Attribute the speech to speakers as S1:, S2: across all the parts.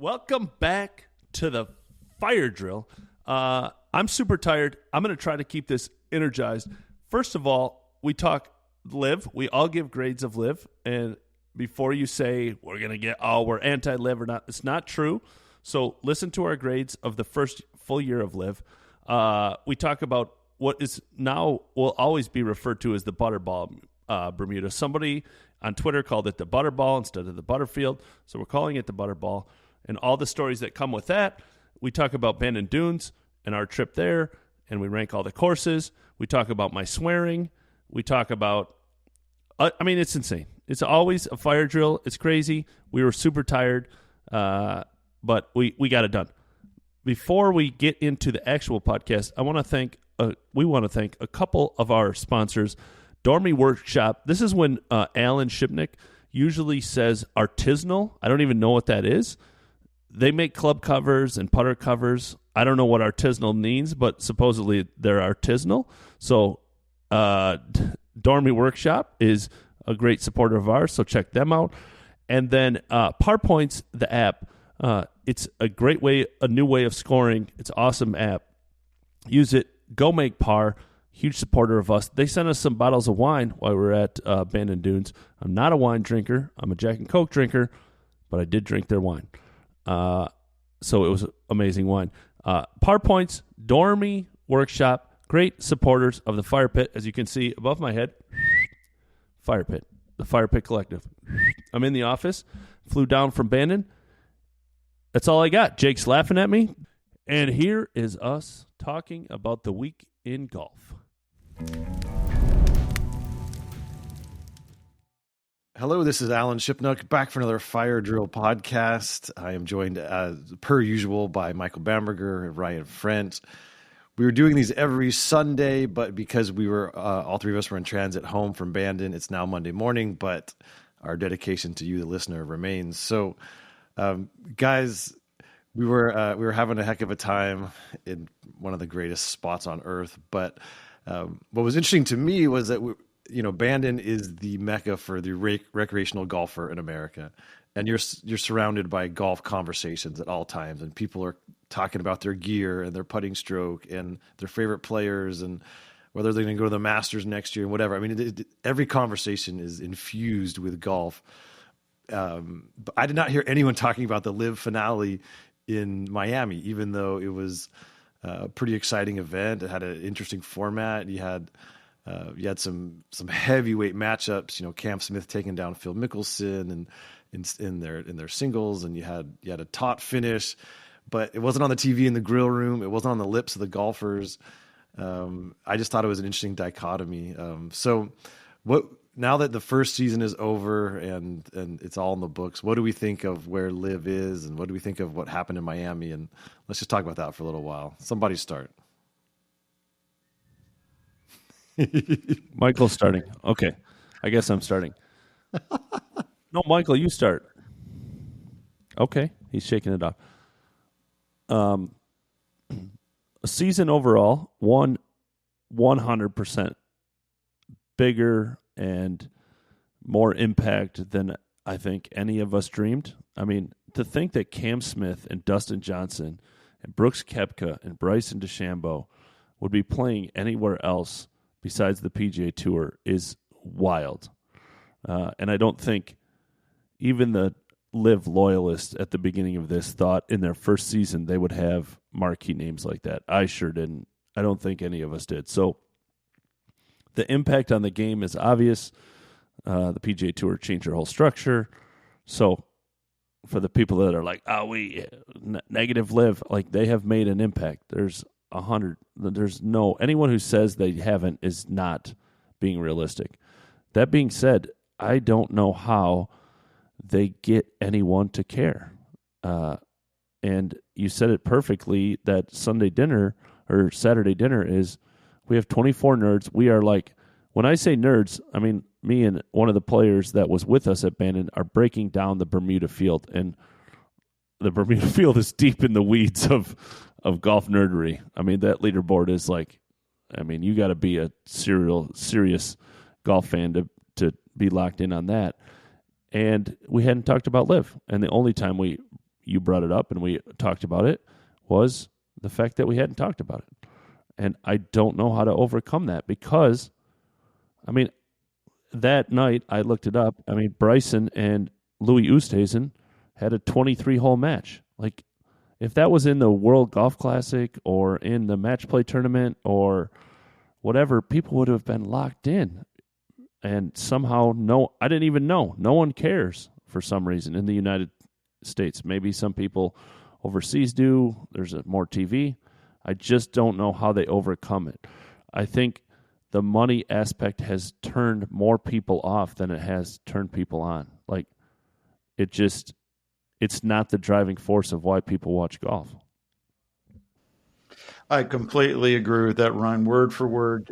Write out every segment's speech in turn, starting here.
S1: Welcome back to the fire drill. I'm super tired. I'm going to try to keep this energized. First of all, we talk LIV. We all give grades of LIV. And before you say we're going to get, we're anti-LIV or not, it's not true. So listen to our grades of the first full year of LIV. We talk about what is now will always be referred to as the Butterball Bermuda. Somebody on Twitter called it the Butterball instead of the Butterfield. So we're calling it the Butterball. And all the stories that come with that. We talk about Bandon Dunes and our trip there, and we rank all the courses. We talk about my swearing. We talk about, it's insane. It's always a fire drill. It's crazy. We were super tired, but we got it done. Before we get into the actual podcast, we want to thank a couple of our sponsors. Dormy Workshop. This is when Alan Shipnuck usually says artisanal. I don't even know what that is. They make club covers and putter covers. I don't know what artisanal means, but supposedly they're artisanal. So Dormy Workshop is a great supporter of ours, so check them out. And then ParPoints, the app. It's a great way, a new way of scoring. It's an awesome app. Use it. Go make par. Huge supporter of us. They sent us some bottles of wine while we were at Bandon Dunes. I'm not a wine drinker. I'm a Jack and Coke drinker, but I did drink their wine. So it was amazing wine. ParPoints, Dormy Workshop, great supporters of the Fire Pit. As you can see above my head, Fire Pit, the Fire Pit Collective. I'm in the office, flew down from Bandon. That's all I got. Jake's laughing at me. And here is us talking about the week in golf.
S2: Hello, this is Alan Shipnuck, back for another Fire Drill podcast. I am joined, per usual, by Michael Bamberger and Ryan French. We were doing these every Sunday, but because we were, all three of us were in transit home from Bandon, it's now Monday morning, but our dedication to you, the listener, remains. So, guys, we were having a heck of a time in one of the greatest spots on earth, but what was interesting to me was that Bandon is the mecca for the recreational golfer in America, and you're surrounded by golf conversations at all times, and people are talking about their gear and their putting stroke and their favorite players and whether they're going to go to the Masters next year and whatever. I mean, every conversation is infused with golf. But I did not hear anyone talking about the LIV finale in Miami, even though it was a pretty exciting event. It had an interesting format. You had some heavyweight matchups. Cam Smith taking down Phil Mickelson and in their singles, and you had a taut finish, but it wasn't on the TV in the grill room. It wasn't on the lips of the golfers. I just thought it was an interesting dichotomy. So now that the first season is over and it's all in the books, what do we think of where LIV is, and what do we think of what happened in Miami? And let's just talk about that for a little while. Somebody start.
S1: Michael's starting. Okay. I guess I'm starting. No, Michael, you start. Okay. He's shaking it off. A season overall, 100% bigger and more impact than I think any of us dreamed. I mean, to think that Cam Smith and Dustin Johnson and Brooks Koepka and Bryson DeChambeau would be playing anywhere else besides the PGA Tour is wild. And I don't think even the LIV loyalists at the beginning of this thought in their first season they would have marquee names like that. I sure didn't. I don't think any of us did. So the impact on the game is obvious. The PGA Tour changed their whole structure. So for the people that are like, negative LIV, like they have made an impact. There's anyone who says they haven't is not being realistic. That being said, I don't know how they get anyone to care. And you said it perfectly that Sunday dinner or Saturday dinner is we have 24 nerds. We are like, when I say nerds, I mean me and one of the players that was with us at Bandon are breaking down the Bermuda field. And the Bermuda field is deep in the weeds of golf nerdery. I mean, that leaderboard is like, you got to be a serious golf fan to be locked in on that. And we hadn't talked about LIV. And the only time we you brought it up and we talked about it, was the fact that we hadn't talked about it. And I don't know how to overcome that because, I mean, that night I looked it up. I mean, Bryson and Louis Oosthuizen had a 23-hole match. Like, if that was in the World Golf Classic or in the match play tournament or whatever, people would have been locked in. And somehow, I didn't even know. No one cares for some reason in the United States. Maybe some people overseas do. There's more TV. I just don't know how they overcome it. I think the money aspect has turned more people off than it has turned people on. Like, it's not the driving force of why people watch golf.
S3: I completely agree with that, Ryan, word for word.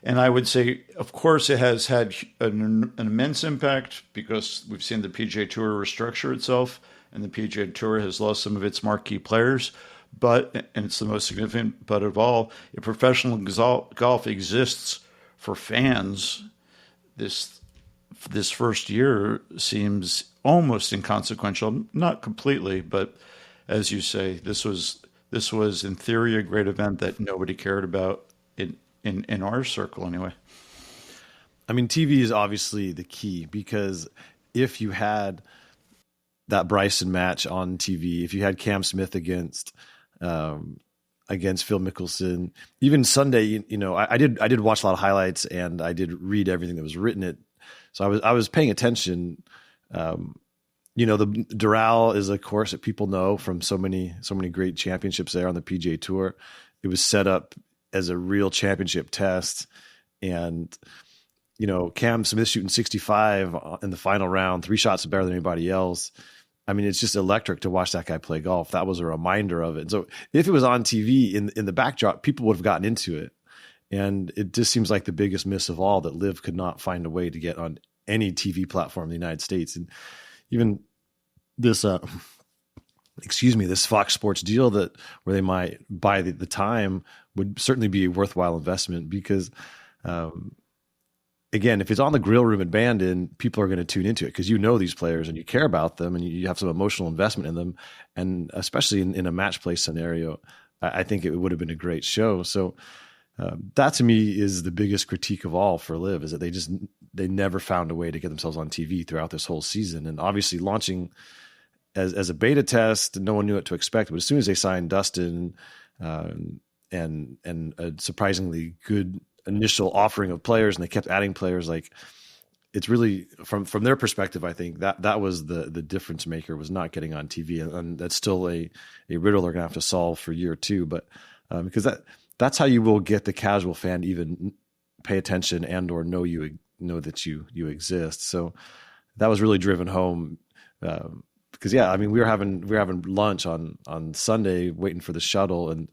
S3: And I would say, of course, it has had an immense impact because we've seen the PGA Tour restructure itself, and the PGA Tour has lost some of its marquee players. But, and it's the most significant, but of all, if professional golf exists for fans, this first year seems almost inconsequential. Not completely, but as you say, this was in theory a great event that nobody cared about in our circle anyway.
S2: I mean, TV is obviously the key because if you had that Bryson match on TV, if you had Cam Smith against Phil Mickelson, even Sunday, I did watch a lot of highlights and I did read everything that was written. So I was paying attention. The Doral is a course that people know from so many great championships there on the PGA Tour. It was set up as a real championship test, and Cam Smith shooting 65 in the final round, 3 shots better than anybody else. I mean, it's just electric to watch that guy play golf. That was a reminder of it. And so if it was on TV in the backdrop, people would have gotten into it. And it just seems like the biggest miss of all that LIV could not find a way to get on any TV platform in the United States. And even this, this Fox Sports deal where they might buy the time would certainly be a worthwhile investment because, again, if it's on the grill room at Bandon, people are going to tune into it because these players and you care about them and you have some emotional investment in them. And especially in a match play scenario, I think it would have been a great show. So that to me is the biggest critique of all for LIV is that they never found a way to get themselves on TV throughout this whole season. And obviously launching as a beta test, no one knew what to expect. But as soon as they signed Dustin and a surprisingly good initial offering of players, and they kept adding players, like it's really from their perspective, I think that was the difference maker, was not getting on TV, and that's still a riddle they're gonna have to solve for year 2. But because that's how you will get the casual fan to even pay attention and or know that you exist. So that was really driven home. Because we were having lunch on Sunday waiting for the shuttle, and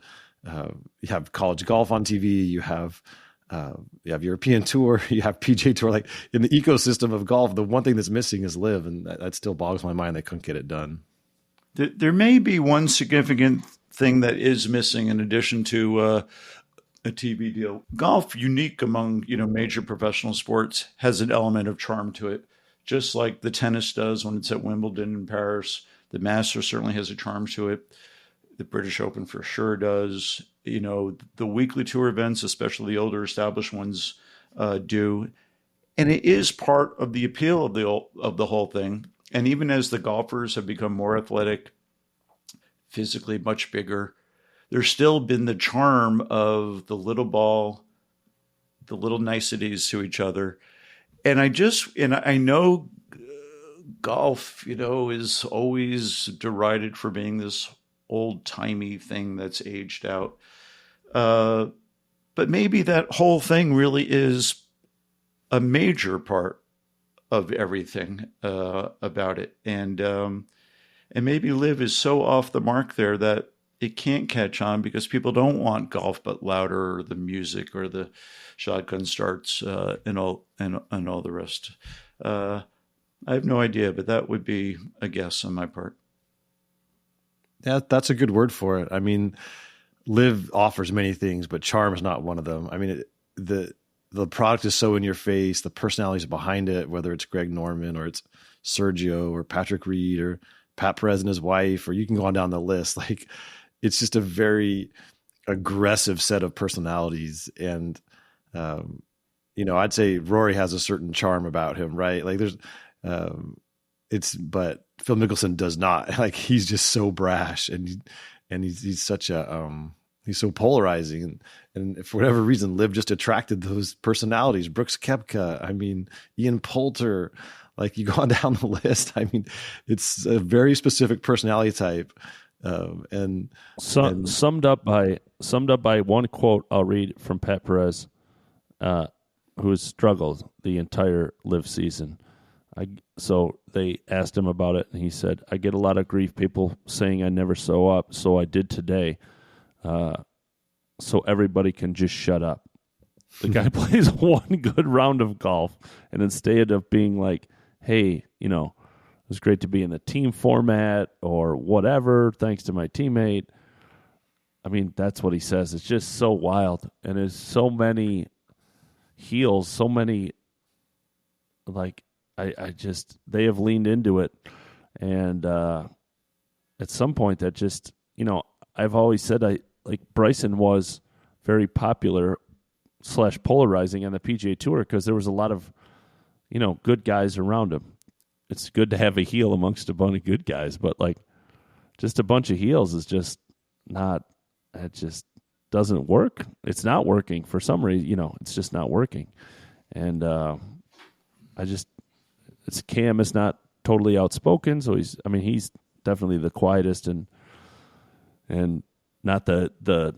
S2: you have college golf on TV, you have European Tour, you have PGA Tour. Like in the ecosystem of golf, the one thing that's missing is LIV, and that still boggles my mind they couldn't get it done.
S3: There may be one significant thing that is missing in addition to a TV deal. Golf, unique among major professional sports, has an element of charm to it. Just like the tennis does when it's at Wimbledon in Paris. The Masters certainly has a charm to it. The British Open for sure does. The weekly tour events, especially the older established ones, do. And it is part of the appeal of the whole thing. And even as the golfers have become more athletic, physically much bigger, there's still been the charm of the little ball, the little niceties to each other. And I know golf, is always derided for being this old-timey thing that's aged out. But maybe that whole thing really is a major part of everything about it. And maybe LIV is so off the mark there that it can't catch on because people don't want golf but louder, or the music, or the shotgun starts, and all the rest. I have no idea, but that would be a guess on my part.
S2: Yeah, that's a good word for it. I mean, LIV offers many things, but charm is not one of them. I mean, the product is so in your face, the personalities behind it, whether it's Greg Norman or it's Sergio or Patrick Reed or Pat Perez and his wife, or you can go on down the list. Like, it's just a very aggressive set of personalities. And, I'd say Rory has a certain charm about him, right? Like there's, but Phil Mickelson does not. Like, he's just so brash, and he's such a, he's so polarizing, and for whatever reason, LIV just attracted those personalities. Brooks Koepka, Ian Poulter. Like, you go on down the list. It's a very specific personality type,
S1: summed up by one quote I'll read from Pat Perez, who has struggled the entire LIV season. So they asked him about it, and he said, "I get a lot of grief, people saying I never show up, so I did today, so everybody can just shut up." The guy plays one good round of golf, and instead of being like, "Hey, it was great to be in the team format," or whatever, "thanks to my teammate," that's what he says. It's just so wild, and there's so many heels, so many, like, they have leaned into it, and at some point that just, I've always said Bryson was very popular / polarizing on the PGA Tour because there was a lot of, good guys around him. It's good to have a heel amongst a bunch of good guys, but like just a bunch of heels is just not, it just doesn't work. It's not working for some reason, it's just not working. And Cam is not totally outspoken, so he's definitely the quietest and not the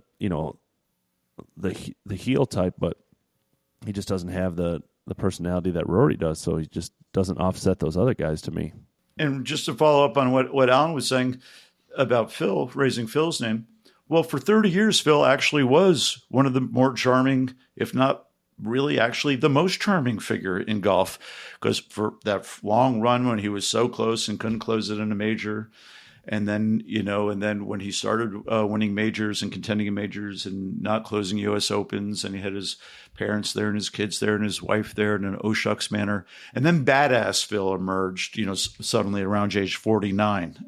S1: heel type, but he just doesn't have the personality that Rory does, so he just doesn't offset those other guys to me.
S3: And just to follow up on what Alan was saying about Phil, raising Phil's name, well, for 30 years, Phil actually was one of the more charming, if not really actually the most charming figure in golf, because for that long run when he was so close and couldn't close it in a major, and then when he started winning majors and contending in majors and not closing U.S. Opens, and he had his parents there and his kids there and his wife there in an oh shucks manner, and then badass Phil emerged, suddenly around age 49.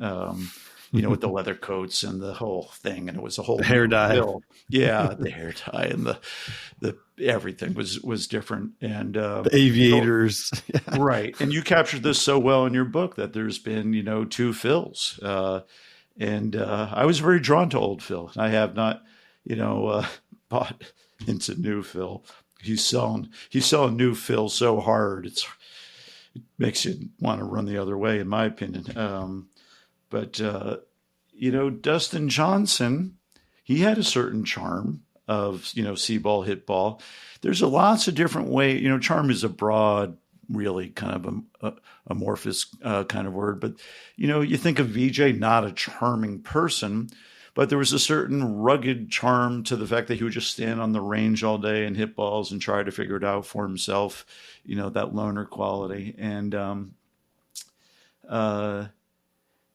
S3: With the leather coats and the whole thing, and it was a whole
S2: hair dye.
S3: Bill. Yeah, the hair dye and the everything was different, and
S2: the aviators,
S3: right. And you captured this so well in your book that there's been two Phils, and I was very drawn to old Phil. I have not bought into new Phil. He's selling new Phil so hard it makes you want to run the other way, in my opinion. But Dustin Johnson, he had a certain charm of, see ball, hit ball. There's lots of different ways. Charm is a broad, really kind of amorphous kind of word. But, you think of VJ, not a charming person, but there was a certain rugged charm to the fact that he would just stand on the range all day and hit balls and try to figure it out for himself, that loner quality. And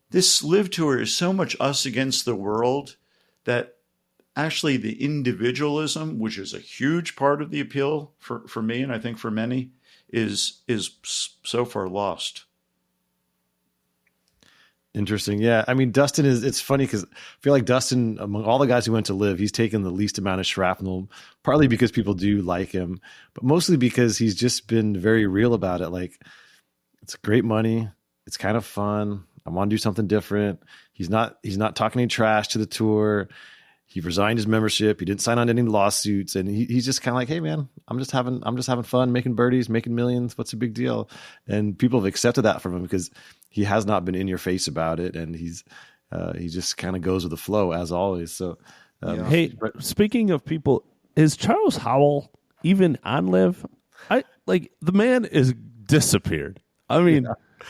S3: this LIV Tour is so much us against the world that actually the individualism, which is a huge part of the appeal for me, and I think for many, is so far lost.
S2: Interesting. Yeah. Dustin it's funny because I feel like Dustin, among all the guys who went to LIV, he's taken the least amount of shrapnel, partly because people do like him, but mostly because he's just been very real about it. Like, it's great money. It's kind of fun. I want to do something different. He's not talking any trash to the tour. He resigned his membership. He didn't sign on to any lawsuits, and he's just kind of like, hey man, I'm just having fun, making birdies, making millions. What's a big deal? And people have accepted that from him because he has not been in your face about it, and he just kind of goes with the flow as always. So,
S1: hey, speaking of people, is Charles Howell even on LIV? The man is disappeared.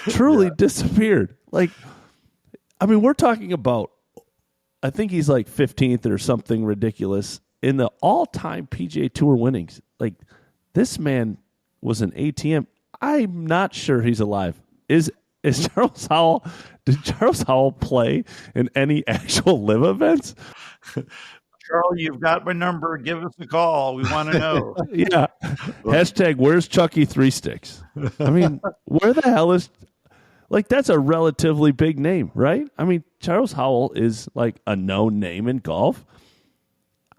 S1: Truly disappeared. We're talking about, I think he's like 15th or something ridiculous in the all-time PGA Tour winnings. Like, this man was an ATM. I'm not sure he's alive. Is Charles Howell? Did Charles Howell play in any actual LIV events?
S3: Charlie, you've got my number. Give us a call. We want to know.
S1: Yeah. Hashtag where's Chucky 3 Sticks? Where the hell is, like that's a relatively big name, right? I mean, Charles Howell is like a known name in golf.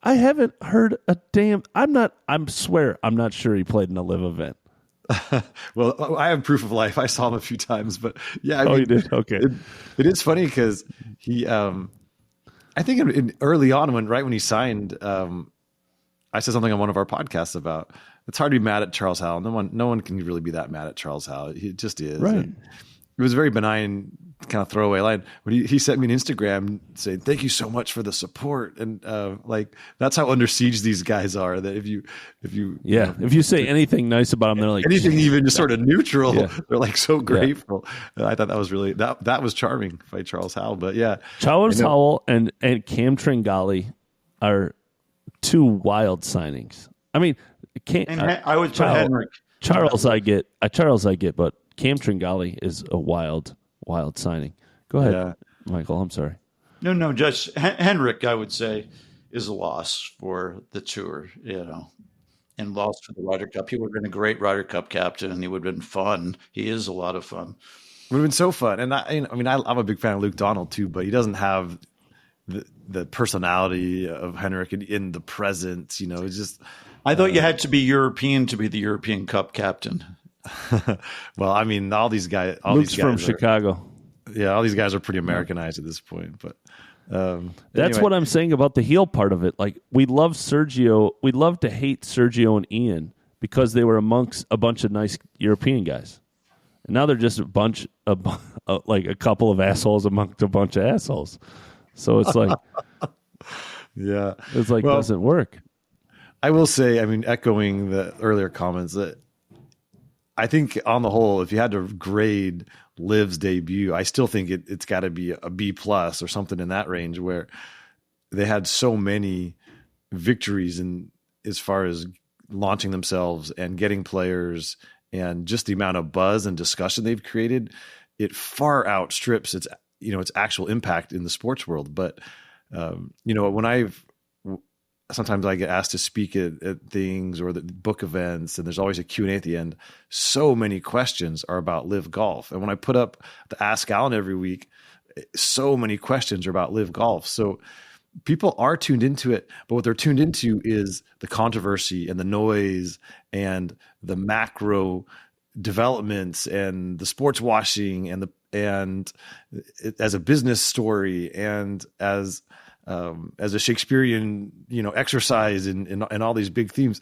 S1: I haven't heard a damn. I swear, I'm not sure he played in a LIV event.
S2: Well, I have proof of life. I saw him a few times, but yeah.
S1: You did? Okay.
S2: It is funny because he, I think early on when he signed, I said something on one of our podcasts about it's hard to be mad at Charles Howell. No one can really be that mad at Charles Howell. He just is.
S1: Right.
S2: And it was a very benign kind of throwaway line. When he sent me an Instagram saying, "Thank you so much for the support," and like that's how under siege these guys are. That if you
S1: if you say anything nice about them, they're like
S2: anything even just sort of neutral. They're like so grateful. I thought that was really that was charming by Charles Howell. But yeah,
S1: Charles Howell and Cam Tringali are two wild signings. I mean,
S3: I would put Henrik.
S1: Charles, I get, but Cam Tringali is a wild signing. Go ahead, Michael. I'm sorry.
S3: No, just Henrik, I would say, is a loss for the tour, and lost for the Ryder Cup. He would have been a great Ryder Cup captain, and he would have been fun. He is a lot of fun.
S2: Would have been so fun. And I'm a big fan of Luke Donald too, but he doesn't have the personality of Henrik in the presence. It's just.
S3: I thought you had to be European to be the European Cup captain.
S2: Well, I mean, all these guys.
S1: Luke's from Chicago.
S2: Yeah, all these guys are pretty Americanized at this point. But
S1: that's what I'm saying about the heel part of it. Like we love Sergio. We love to hate Sergio and Ian because they were amongst a bunch of nice European guys, and now they're just like a couple of assholes amongst a bunch of assholes. So it's like,
S2: yeah,
S1: it's like doesn't work.
S2: I will say, I mean, echoing the earlier comments, that I think on the whole, if you had to grade LIV's debut, I still think it's got to be a B+ or something in that range, where they had so many victories in as far as launching themselves and getting players, and just the amount of buzz and discussion they've created. It far outstrips its actual impact in the sports world. But when sometimes I get asked to speak at things or the book events, and there's always a Q&A at the end. So many questions are about LIV Golf. And when I put up the Ask Alan every week, so many questions are about LIV Golf. So people are tuned into it, but what they're tuned into is the controversy and the noise and the macro developments and the sports washing and as a business story and as a Shakespearean, exercise in all these big themes.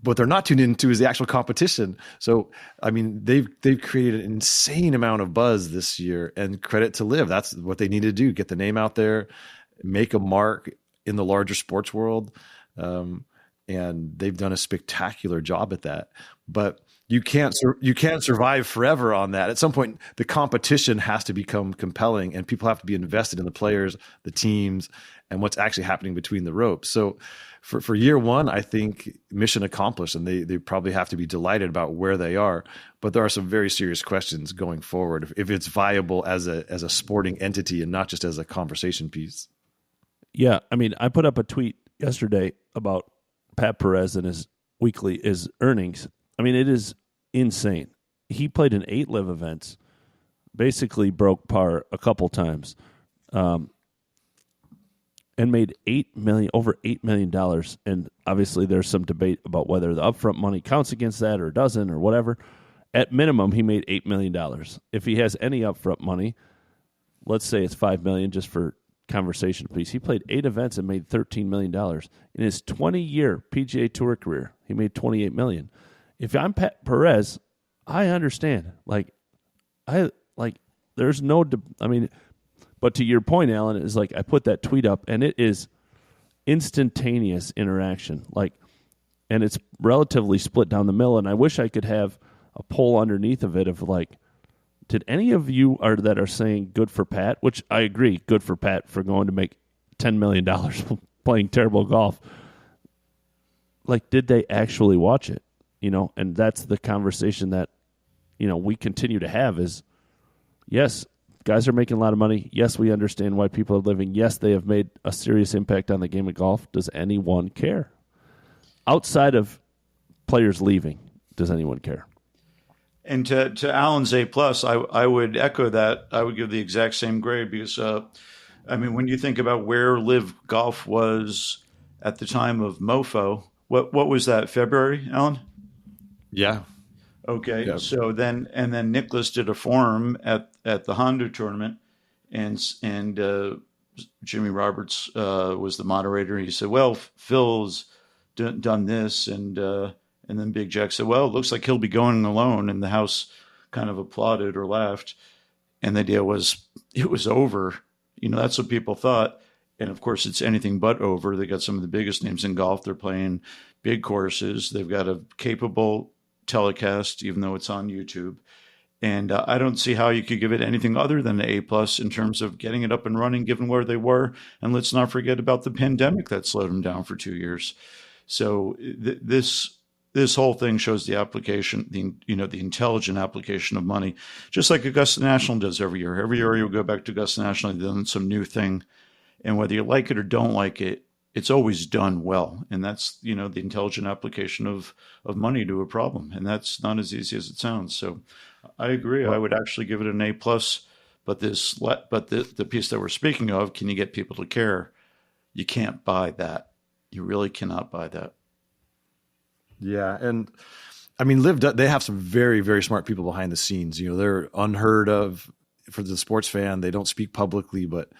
S2: What they're not tuned into is the actual competition. So, I mean, they've created an insane amount of buzz this year, and credit to LIV. That's what they need to do: get the name out there, make a mark in the larger sports world, and they've done a spectacular job at that. But you can't survive forever on that. At some point, the competition has to become compelling, and people have to be invested in the players, the teams, and what's actually happening between the ropes. So for year one, I think mission accomplished, and they probably have to be delighted about where they are. But there are some very serious questions going forward if it's viable as a sporting entity and not just as a conversation piece.
S1: Yeah, I mean, I put up a tweet yesterday about Pat Perez and his earnings. I mean, it is insane. He played in 8 LIV events, basically broke par a couple times, and made over $8 million. And obviously there's some debate about whether the upfront money counts against that or doesn't or whatever. At minimum, he made $8 million. If he has any upfront money, let's say it's $5 million just for conversation piece. He played 8 events and made $13 million. In his 20-year PGA Tour career, he made $28 million. If I'm Pat Perez, I understand. There's no, but to your point, Alan, is like I put that tweet up, and it is instantaneous interaction. And it's relatively split down the middle. And I wish I could have a poll underneath of it of did any of you that are saying good for Pat? Which I agree, good for Pat for going to make $10 million playing terrible golf. Did they actually watch it? And that's the conversation that, we continue to have is, yes, guys are making a lot of money. Yes, we understand why people are living. Yes, they have made a serious impact on the game of golf. Does anyone care? Outside of players leaving, does anyone care?
S3: And to Alan's A+, I would echo that. I would give the exact same grade because, when you think about where LIV Golf was at the time of MoFo, what was that, February, Alan?
S2: Yeah.
S3: Okay.
S2: Yeah.
S3: So then Nicholas did a forum at the Honda tournament, and Jimmy Roberts was the moderator. He said, well, Phil's done this, and then Big Jack said, well, it looks like he'll be going alone. And the house kind of applauded or laughed. And the idea was it was over. That's what people thought. And of course, it's anything but over. They got some of the biggest names in golf. They're playing big courses. They've got a capable telecast, even though it's on YouTube. And I don't see how you could give it anything other than an A+ in terms of getting it up and running, given where they were. And let's not forget about the pandemic that slowed them down for 2 years. So this whole thing shows the application, the intelligent application of money, just like Augusta National does every year. Every year you go back to Augusta National, they've done some new thing. And whether you like it or don't like it, it's always done well. And that's, the intelligent application of money to a problem. And that's not as easy as it sounds. So I agree. I would actually give it an A+. But the piece that we're speaking of, can you get people to care? You can't buy that. You really cannot buy that.
S2: Yeah. And LIV, they have some very, very smart people behind the scenes. They're unheard of for the sports fan. They don't speak publicly, but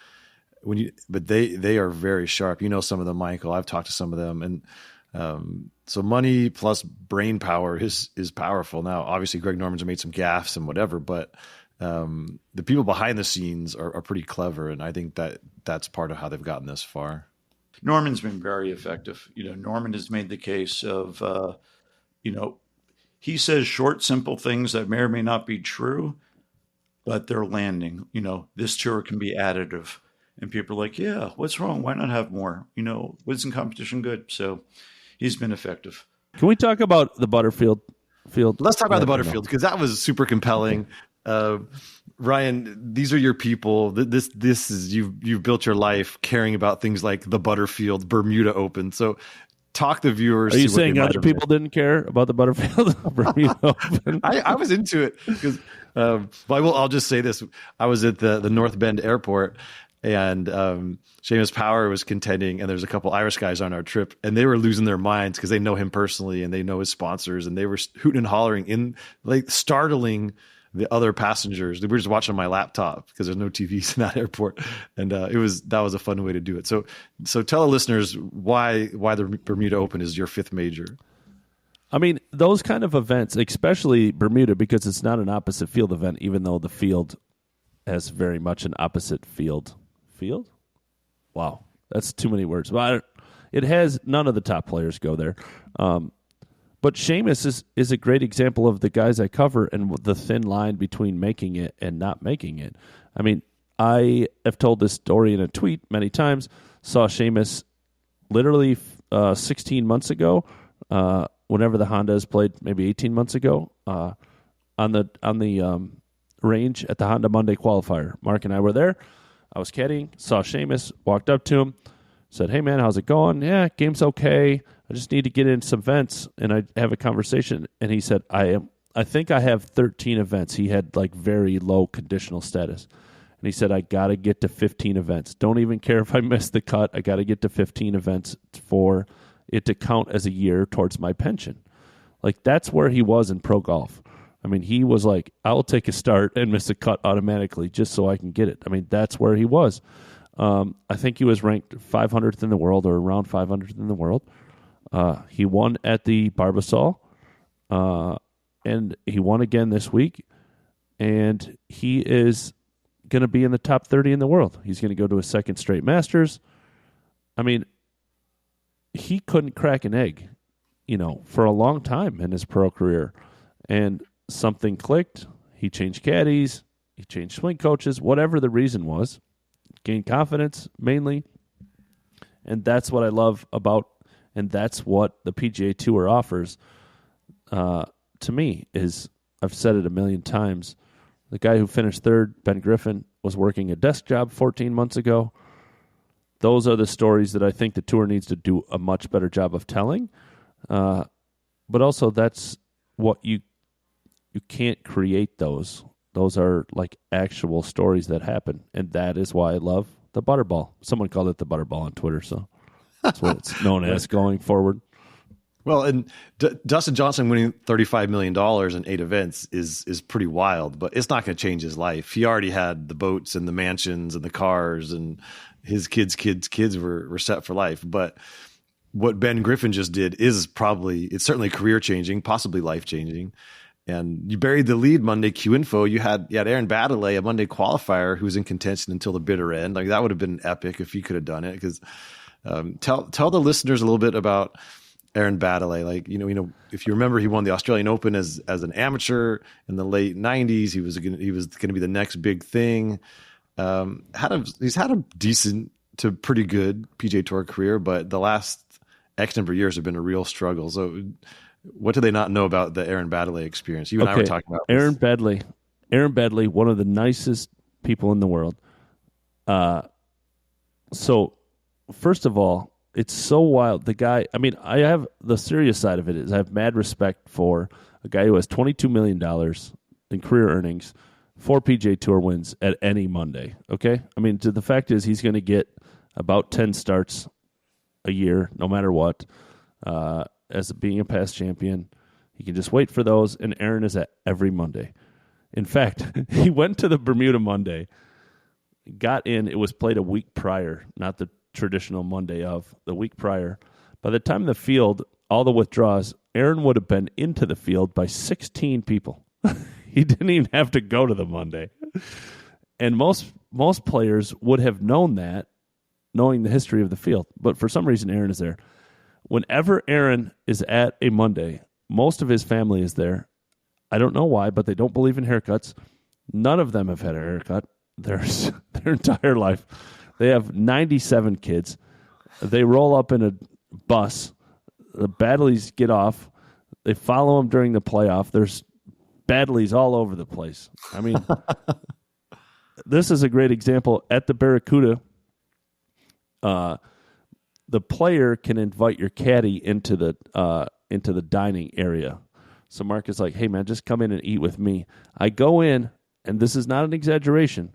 S2: they are very sharp. Some of them, Michael. I've talked to some of them, and so money plus brain power is powerful. Now, obviously, Greg Norman's made some gaffes and whatever, but the people behind the scenes are pretty clever, and I think that's part of how they've gotten this far.
S3: Norman's been very effective. Norman has made the case of, he says short, simple things that may or may not be true, but they're landing. This tour can be additive. And people are like, yeah, what's wrong? Why not have more? Wasn't competition good? So he's been effective.
S1: Can we talk about the Butterfield field?
S2: Let's talk about the Butterfield, because that was super compelling. Ryan, these are your people. This is you've built your life caring about things like the Butterfield, Bermuda Open. So talk the viewers.
S1: Are you saying other people didn't care about the Butterfield, Bermuda Open?
S2: I was into it because, I'll just say this. I was at the North Bend airport, and Seamus Power was contending, and there's a couple Irish guys on our trip, and they were losing their minds because they know him personally and they know his sponsors, and they were hooting and hollering startling the other passengers. We were just watching on my laptop because there's no TVs in that airport, and that was a fun way to do it. So tell the listeners why the Bermuda Open is your fifth major.
S1: Those kind of events, especially Bermuda, because it's not an opposite field event, even though the field has very much an opposite field. Field? Wow, that's too many words. But it has none of the top players go there. But Seamus is a great example of the guys I cover and the thin line between making it and not making it. I have told this story in a tweet many times. Saw Seamus literally 16 months ago, whenever the Hondas played, maybe 18 months ago, on the range at the Honda Monday qualifier. Mark and I were there. I was caddying, saw Seamus, walked up to him, said, "Hey man, how's it going?" "Yeah, game's okay. I just need to get in some events." And I have a conversation, and he said, I think I have 13 events. He had very low conditional status. And he said, "I got to get to 15 events. Don't even care if I miss the cut. I got to get to 15 events for it to count as a year towards my pension." That's where he was in pro golf. He was like, "I'll take a start and miss a cut automatically just so I can get it." That's where he was. I think he was ranked 500th in the world, or around 500th in the world. He won at the Barbasol, and he won again this week. And he is going to be in the top 30 in the world. He's going to go to a second straight Masters. He couldn't crack an egg, for a long time in his pro career. And something clicked. He changed caddies. He changed swing coaches, whatever the reason was. Gained confidence, mainly. And that's what I love about, and that's what the PGA Tour offers to me, is, I've said it a million times, the guy who finished third, Ben Griffin, was working a desk job 14 months ago. Those are the stories that I think the Tour needs to do a much better job of telling. But also, that's what you You can't create those. Those are like actual stories that happen, and that is why I love the Butterball. Someone called it the Butterball on Twitter, so that's what it's known as going forward.
S2: Well, and Dustin Johnson winning $35 million in 8 events is pretty wild, but it's not going to change his life. He already had the boats and the mansions and the cars, and his kids were set for life. But what Ben Griffin just did it's certainly career changing, possibly life changing. And you buried the lead Monday Q Info. You had Aaron Baddeley, a Monday qualifier, who was in contention until the bitter end. Like, that would have been epic if he could have done it. Because tell the listeners a little bit about Aaron Baddeley. Like, if you remember, he won the Australian Open as an amateur in the late '90s. He was going to be the next big thing. He's had a decent to pretty good PGA Tour career, but the last X number of years have been a real struggle. So, what do they not know about the Aaron Baddeley experience? You and I were talking about
S1: Aaron Baddeley. Aaron Baddeley, one of the nicest people in the world. So, first of all, it's so wild. The guy, I have the serious side of it is I have mad respect for a guy who has $22 million in career earnings, 4 PGA Tour wins at any Monday, okay? The fact is he's going to get about 10 starts a year, no matter what. As being a past champion, he can just wait for those, and Aaron is at every Monday. In fact, he went to the Bermuda Monday, got in. It was played a week prior, not the traditional Monday of, the week prior. By the time the field, all the withdrawals, Aaron would have been into the field by 16 people. He didn't even have to go to the Monday. And most players would have known that, knowing the history of the field. But for some reason, Aaron is there. Whenever Aaron is at a Monday, most of his family is there. I don't know why, but they don't believe in haircuts. None of them have had a haircut their entire life. They have 97 kids. They roll up in a bus. The Baddleys get off. They follow them during the playoff. There's Baddleys all over the place. This is a great example. At the Barracuda, the player can invite your caddy into the dining area. So Mark is like, hey, man, just come in and eat with me. I go in, and this is not an exaggeration.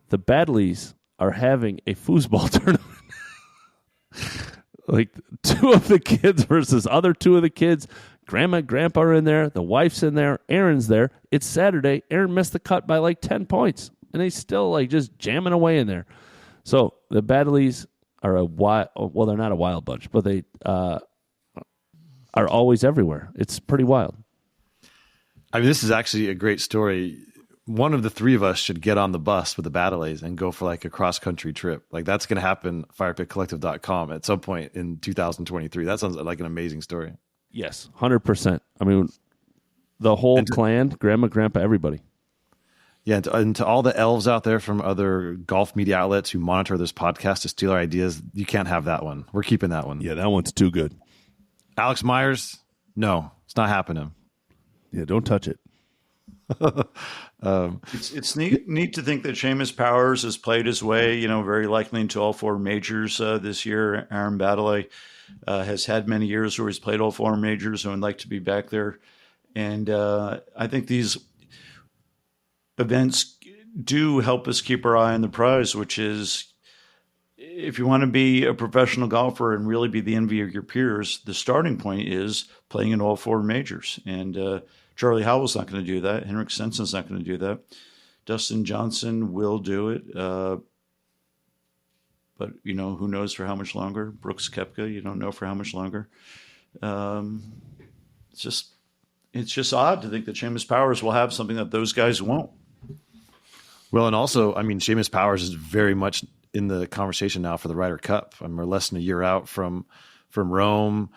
S1: The Badleys are having a foosball tournament. Like 2 of the kids versus other 2 of the kids. Grandma and Grandpa are in there. The wife's in there. Aaron's there. It's Saturday. Aaron missed the cut by like 10 points. And he's still like just jamming away in there. So the Badleys are they're not a wild bunch, but they are always everywhere. It's pretty wild.
S2: This is actually a great story. One of the 3 of us should get on the bus with the Battleys and go for like a cross-country trip. Like, that's going to happen, firepitcollective.com at some point in 2023. That sounds like an amazing story.
S1: Yes, 100%. The whole clan, Grandma, Grandpa, everybody.
S2: Yeah, and to all the elves out there from other golf media outlets who monitor this podcast to steal our ideas, you can't have that one. We're keeping that one.
S1: Yeah, that one's too good.
S2: Alex Myers, no, it's not happening.
S1: Yeah, don't touch it.
S3: It's neat to think that Seamus Powers has played his way, very likely into all 4 majors this year. Aaron Baddeley has had many years where he's played all 4 majors and would like to be back there. And I think these events do help us keep our eye on the prize, which is, if you want to be a professional golfer and really be the envy of your peers, the starting point is playing in all 4 majors. And Charlie Howell's not going to do that. Henrik Stensson's not going to do that. Dustin Johnson will do it. But, who knows for how much longer? Brooks Koepka, you don't know for how much longer. It's just odd to think that Seamus Powers will have something that those guys won't.
S2: Well, and also, Seamus Powers is very much in the conversation now for the Ryder Cup. We're less than a year out from Rome.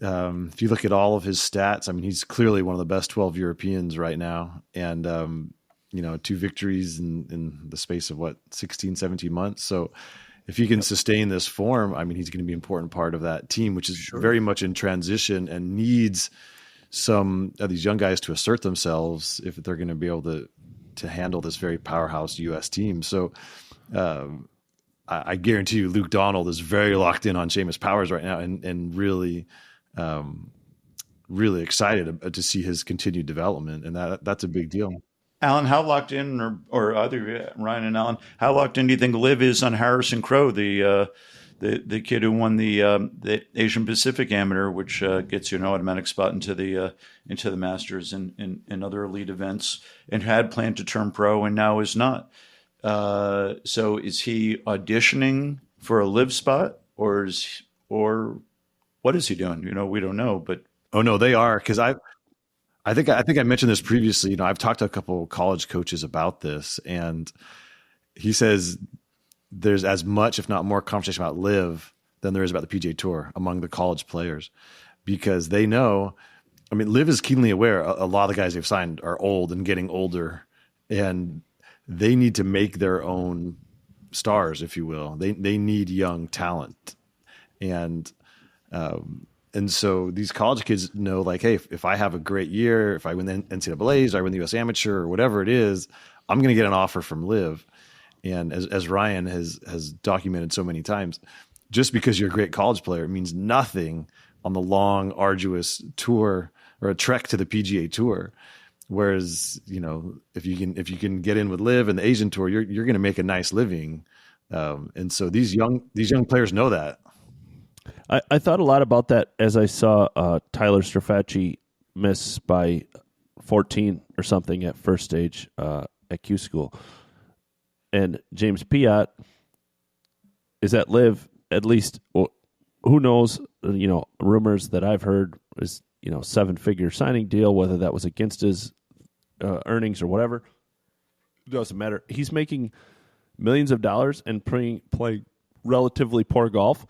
S2: If you look at all of his stats, he's clearly one of the best 12 Europeans right now. And, 2 victories in the space of 16, 17 months. So if he can sustain this form, he's going to be an important part of that team, which is very much in transition and needs some of these young guys to assert themselves if they're going to be able to handle this very powerhouse U.S. team. So I guarantee you Luke Donald is very locked in on Seamus Powers right now and really really excited to see his continued development, and that's a big deal.
S3: Alan, how locked in, or either Ryan and Alan, how locked in do you think LIV is on Harrison Crow, the kid who won the Asian Pacific Amateur, which gets you an automatic spot into the Masters and other elite events, and had planned to turn pro and now is not. So is he auditioning for a LIV spot, or what is he doing? We don't know, but
S2: oh no, they are, because I think I mentioned this previously. I've talked to a couple of college coaches about this, and he says there's as much, if not more, conversation about LIV than there is about the PGA Tour among the college players, because they know. I mean, LIV is keenly aware a lot of the guys they've signed are old and getting older, and they need to make their own stars, if you will. They need young talent, and so these college kids know, like, hey, if I have a great year, if I win the NCAAs, or I win the U.S. Amateur, or whatever it is, I'm going to get an offer from LIV. And as Ryan has documented so many times, just because you're a great college player means nothing on the long, arduous tour or a trek to the PGA Tour. Whereas, if you can get in with LIV and the Asian Tour, you're going to make a nice living. And so these young players know that.
S1: I thought a lot about that as I saw Tyler Strafacci miss by 14 or something at first stage at Q School. And James Piot is at LIV, at least, who knows, rumors that I've heard is, 7-figure signing deal, whether that was against his earnings or whatever. It doesn't matter. He's making millions of dollars and playing relatively poor golf.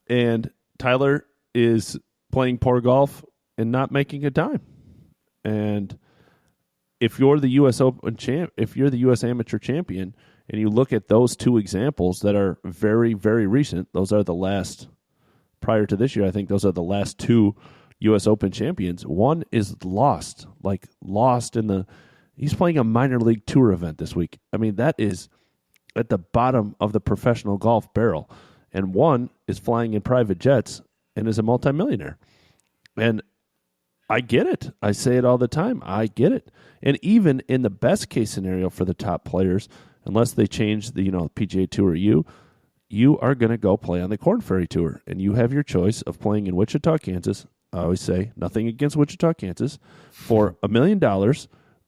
S1: And Tyler is playing poor golf and not making a dime. And if you're the U.S. Open if you're the U.S. Amateur champion, and you look at those two examples that are very, very recent, those are the last, prior to this year, I think those are the last two U.S. Open champions. One is lost he's playing a minor league tour event this week. I mean, that is at the bottom of the professional golf barrel. And one is flying in private jets and is a multimillionaire. And I get it. I say it all the time. I get it. And even in the best case scenario for the top players, unless they change the PGA Tour, you are going to go play on the Korn Ferry Tour, and you have your choice of playing in Wichita, Kansas. I always say nothing against Wichita, Kansas, for $1 million,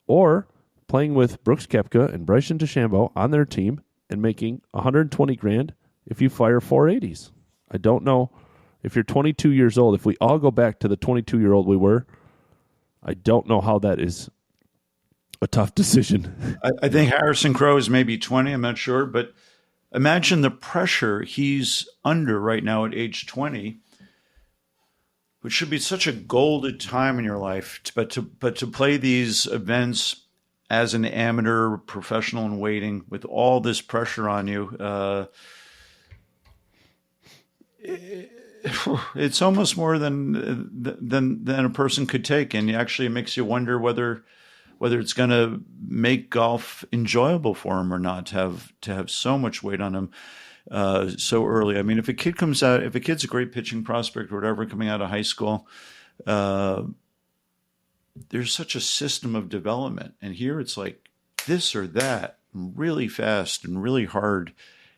S1: or playing with Brooks Koepka and Bryson DeChambeau on their team and making $120,000 if you fire 480s. I don't know if you're 22 years old. If we all go back to the 22-year-old we were, I don't know how that is a tough decision.
S3: I think Harrison Crow is maybe 20. I'm not sure, but imagine the pressure he's under right now at age 20, which should be such a golden time in your life. But to play these events as an amateur professional in waiting with all this pressure on you, it's almost more than a person could take, and actually it makes you wonder whether it's going to make golf enjoyable for him or not to have so much weight on him so early. I mean, if a kid's a great pitching prospect or whatever coming out of high school, there's such a system of development, and here it's like this or that, really fast and really hard.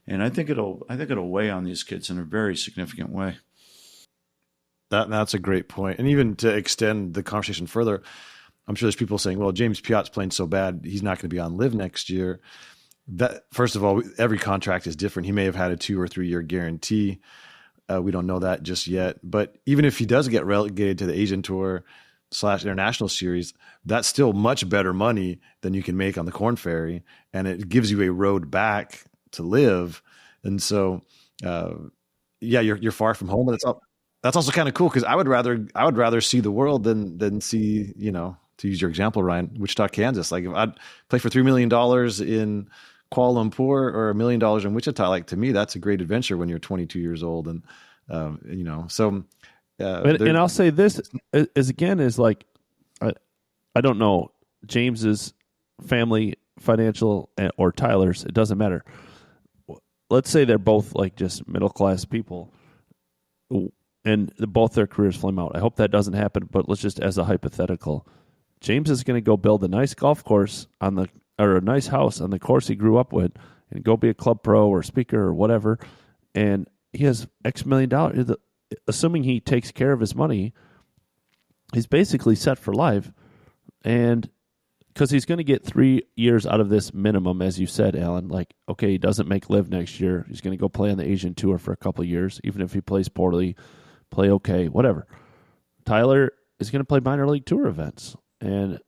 S3: And I think it'll weigh on these kids in a very significant way.
S2: That's a great point. And even to extend the conversation further, I'm sure there's people saying, well, James Piot's playing so bad, he's not going to be on LIV next year. That, first of all, every contract is different. He may have had a 2 or 3 year guarantee. We don't know that just yet. But even if he does get relegated to the Asian Tour / International Series, that's still much better money than you can make on the Korn Ferry. And it gives you a road back to LIV. And so, you're far from home, but that's also kind of cool, because I would rather see the world than see, to use your example, Ryan, Wichita, Kansas. Like, if I'd play for $3 million in Kuala Lumpur or $1 million in Wichita, like, to me, that's a great adventure when you're 22 years old. And, so.
S1: And I'll say this is like, I don't know James's family, financial, or Tyler's, it doesn't matter. Let's say they're both like just middle-class people. and both their careers flame out. I hope that doesn't happen, but let's just, as a hypothetical, James is going to go build a nice golf course or a nice house on the course he grew up with, and go be a club pro or speaker or whatever, and he has X $1 million. Assuming he takes care of his money, he's basically set for life, and because he's going to get 3 years out of this minimum, as you said, Alan. Like, okay, he doesn't make LIV next year. He's going to go play on the Asian Tour for a couple of years, even if he plays poorly, play okay, whatever. Tyler is going to play minor league tour events, and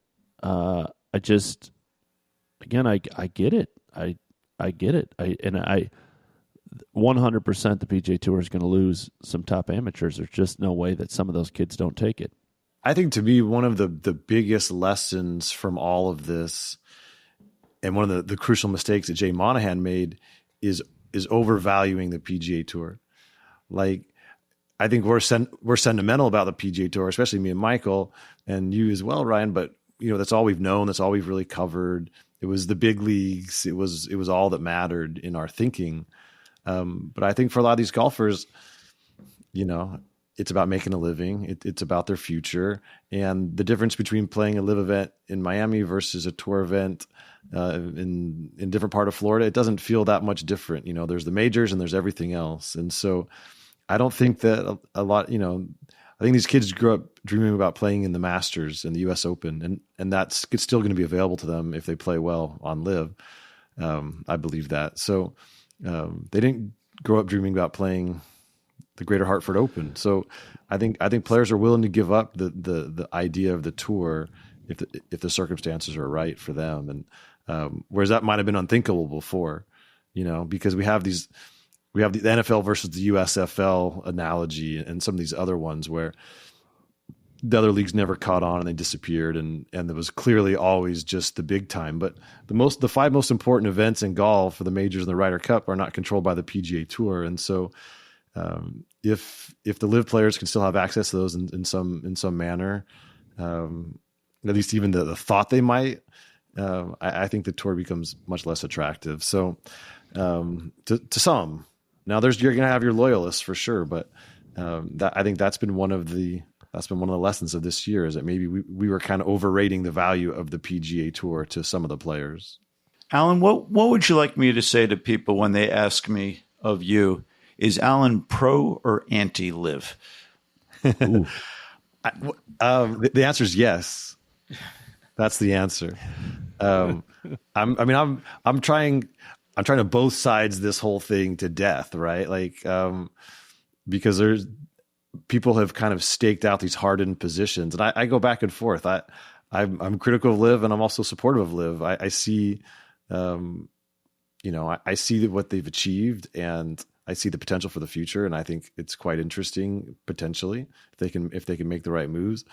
S1: I get it. I get it. 100% the PGA Tour is going to lose some top amateurs. There's just no way that some of those kids don't take it.
S2: I think, to me, one of the biggest lessons from all of this, and one of the crucial mistakes that Jay Monahan made, is overvaluing the PGA Tour. Like, I think we're sentimental about the PGA Tour, especially me and Michael, and you as well, Ryan. But that's all we've known. That's all we've really covered. It was the big leagues. It was all that mattered in our thinking. But I think for a lot of these golfers, it's about making a living. It's about their future, and the difference between playing a LIV event in Miami versus a tour event in different part of Florida, it doesn't feel that much different. There's the majors and there's everything else, and so I don't think that a lot. I think these kids grew up dreaming about playing in the Masters and the U.S. Open, and that's still going to be available to them if they play well on LIV. I believe that. So they didn't grow up dreaming about playing the Greater Hartford Open. So I think players are willing to give up the idea of the tour if the circumstances are right for them. And whereas that might have been unthinkable before, because we have the NFL versus the USFL analogy and some of these other ones where the other leagues never caught on and they disappeared, and there was clearly always just the big time. But the 5 most important events in golf for the majors and the Ryder Cup are not controlled by the PGA Tour. And so if the LIV players can still have access to those in some manner, at least even the thought they might, I think the tour becomes much less attractive. So to some, now you're going to have your loyalists for sure, but I think that's been one of the lessons of this year, is that maybe we were kind of overrating the value of the PGA Tour to some of the players.
S3: Alan, what would you like me to say to people when they ask me of you, is Alan pro or anti-LIV?
S2: The answer is yes. That's the answer. I'm trying to both sides this whole thing to death, right? Like, because people have kind of staked out these hardened positions, and I go back and forth. I'm critical of LIV, and I'm also supportive of LIV. I see, I see what they've achieved, and I see the potential for the future, and I think it's quite interesting potentially if they can make the right moves.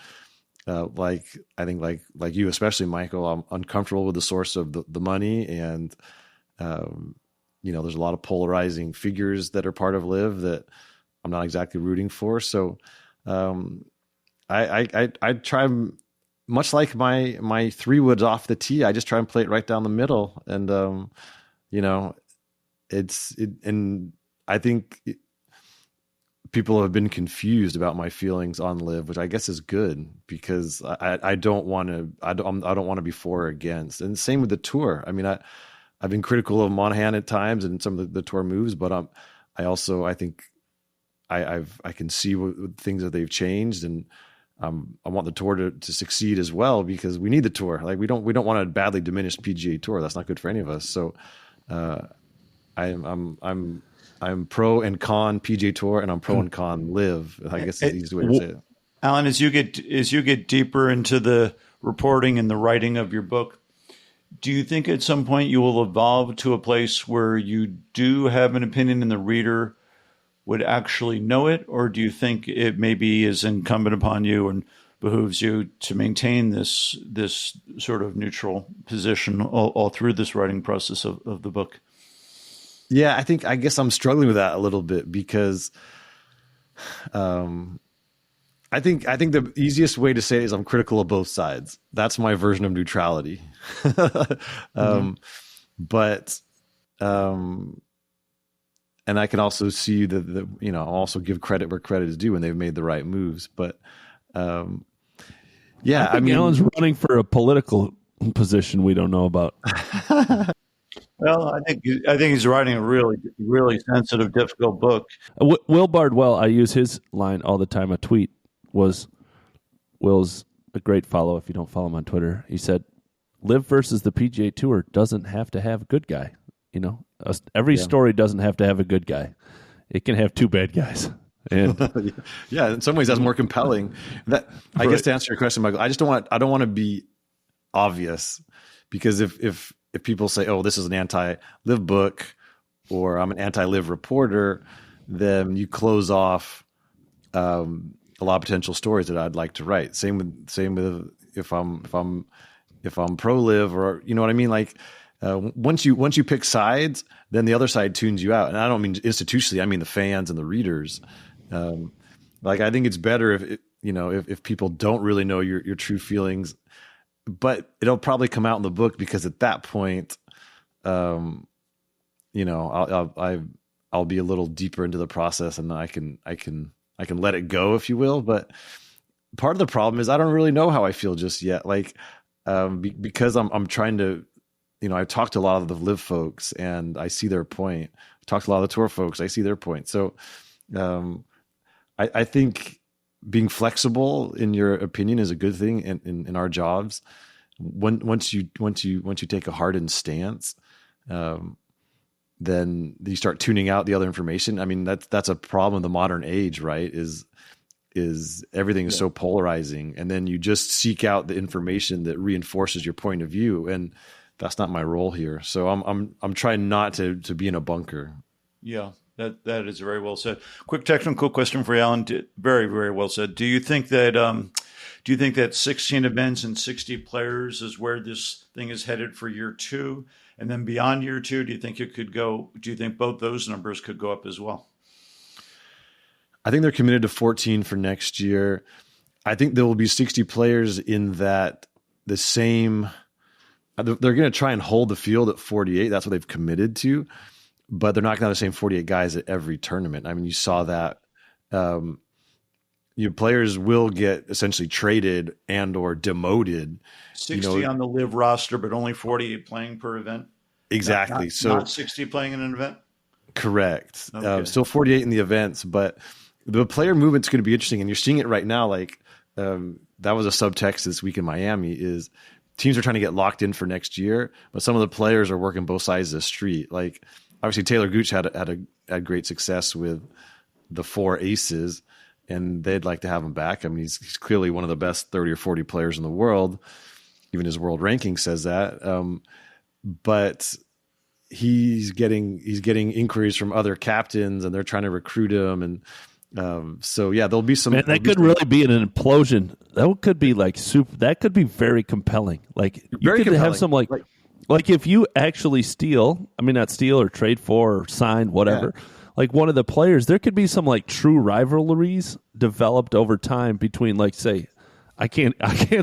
S2: I think like you, especially Michael, I'm uncomfortable with the source of the money, and there's a lot of polarizing figures that are part of LIV that I'm not exactly rooting for. So I try, much like my 3 woods off the tee, I just try and play it right down the middle, and and I think people have been confused about my feelings on LIV, which I guess is good, because I don't want to be for or against. And same with the tour. I mean, I've been critical of Monahan at times and some of the tour moves, but I think I can see what things that they've changed, and I want the tour to succeed as well, because we need the tour. Like, we don't want a badly diminished PGA Tour. That's not good for any of us. So I'm pro and con PGA Tour, and I'm pro and con LIV. I guess is the easiest way to say it.
S3: Alan, as you get deeper into the reporting and the writing of your book, do you think at some point you will evolve to a place where you do have an opinion and the reader would actually know it? Or do you think it maybe is incumbent upon you and behooves you to maintain this sort of neutral position all through this writing process of the book?
S2: Yeah, I guess I'm struggling with that a little bit, because I think the easiest way to say it is I'm critical of both sides. That's my version of neutrality. But and I can also see that also give credit where credit is due when they've made the right moves. But yeah,
S1: I mean, Alan's running for a political position we don't know about.
S3: Well, I think he's writing a really, really sensitive, difficult book.
S1: Will Bardwell, I use his line all the time. A tweet was, Will's a great follow if you don't follow him on Twitter. He said, "LIV versus the PGA Tour doesn't have to have a good guy. Every story doesn't have to have a good guy. It can have two bad guys." And
S2: yeah, in some ways that's more compelling. I guess to answer your question, Michael, I don't want to be obvious, because if people say, "Oh, this is an anti-LIV book," or "I'm an anti-LIV reporter," then you close off a lot of potential stories that I'd like to write. Same with if I'm pro-LIV, or you know what I mean. Like once you pick sides, then the other side tunes you out. And I don't mean institutionally; I mean the fans and the readers. I think it's better if people don't really know your true feelings. But it'll probably come out in the book, because at that point, I'll be a little deeper into the process, and I can let it go, if you will. But part of the problem is I don't really know how I feel just yet. Because I'm trying to, I've talked to a lot of the LIV folks and I see their point. I've talked to a lot of the tour folks, I see their point. So, I think being flexible in your opinion is a good thing in our jobs. Once you take a hardened stance, then you start tuning out the other information. I mean, that's a problem of the modern age, right? Is everything is so polarizing, and then you just seek out the information that reinforces your point of view, and that's not my role here. So I'm trying not to be in a bunker.
S3: Yeah. That is very well said. Quick technical question for you, Alan. Very, very well said. Do you think that 16 events and 60 players is where this thing is headed for year 2? And then beyond year 2, do you think both those numbers could go up as well?
S2: I think they're committed to 14 for next year. I think there will be 60 players in that the same. They're going to try and hold the field at 48. That's what they've committed to. But they're not going to have the same 48 guys at every tournament. I mean, you saw that your players will get essentially traded and or demoted.
S3: 60 on the LIV roster, but only 48 playing per event.
S2: Exactly.
S3: Not 60 playing in an event.
S2: Correct.
S3: Okay.
S2: Still 48 in the events, but the player movement's going to be interesting, and you're seeing it right now. That was a subtext this week in Miami. Is teams are trying to get locked in for next year, but some of the players are working both sides of the street. Obviously, Taylor Gooch had great success with the 4 aces, and they'd like to have him back. I mean, he's clearly one of the best 30 or 40 players in the world. Even his world ranking says that. But he's getting inquiries from other captains, and they're trying to recruit him. And so, yeah, there'll be some.
S1: Man, that could really be an implosion. That could be that could be very compelling. You could have some if you actually not steal or trade for or sign, whatever, one of the players, there could be some true rivalries developed over time between say, I can't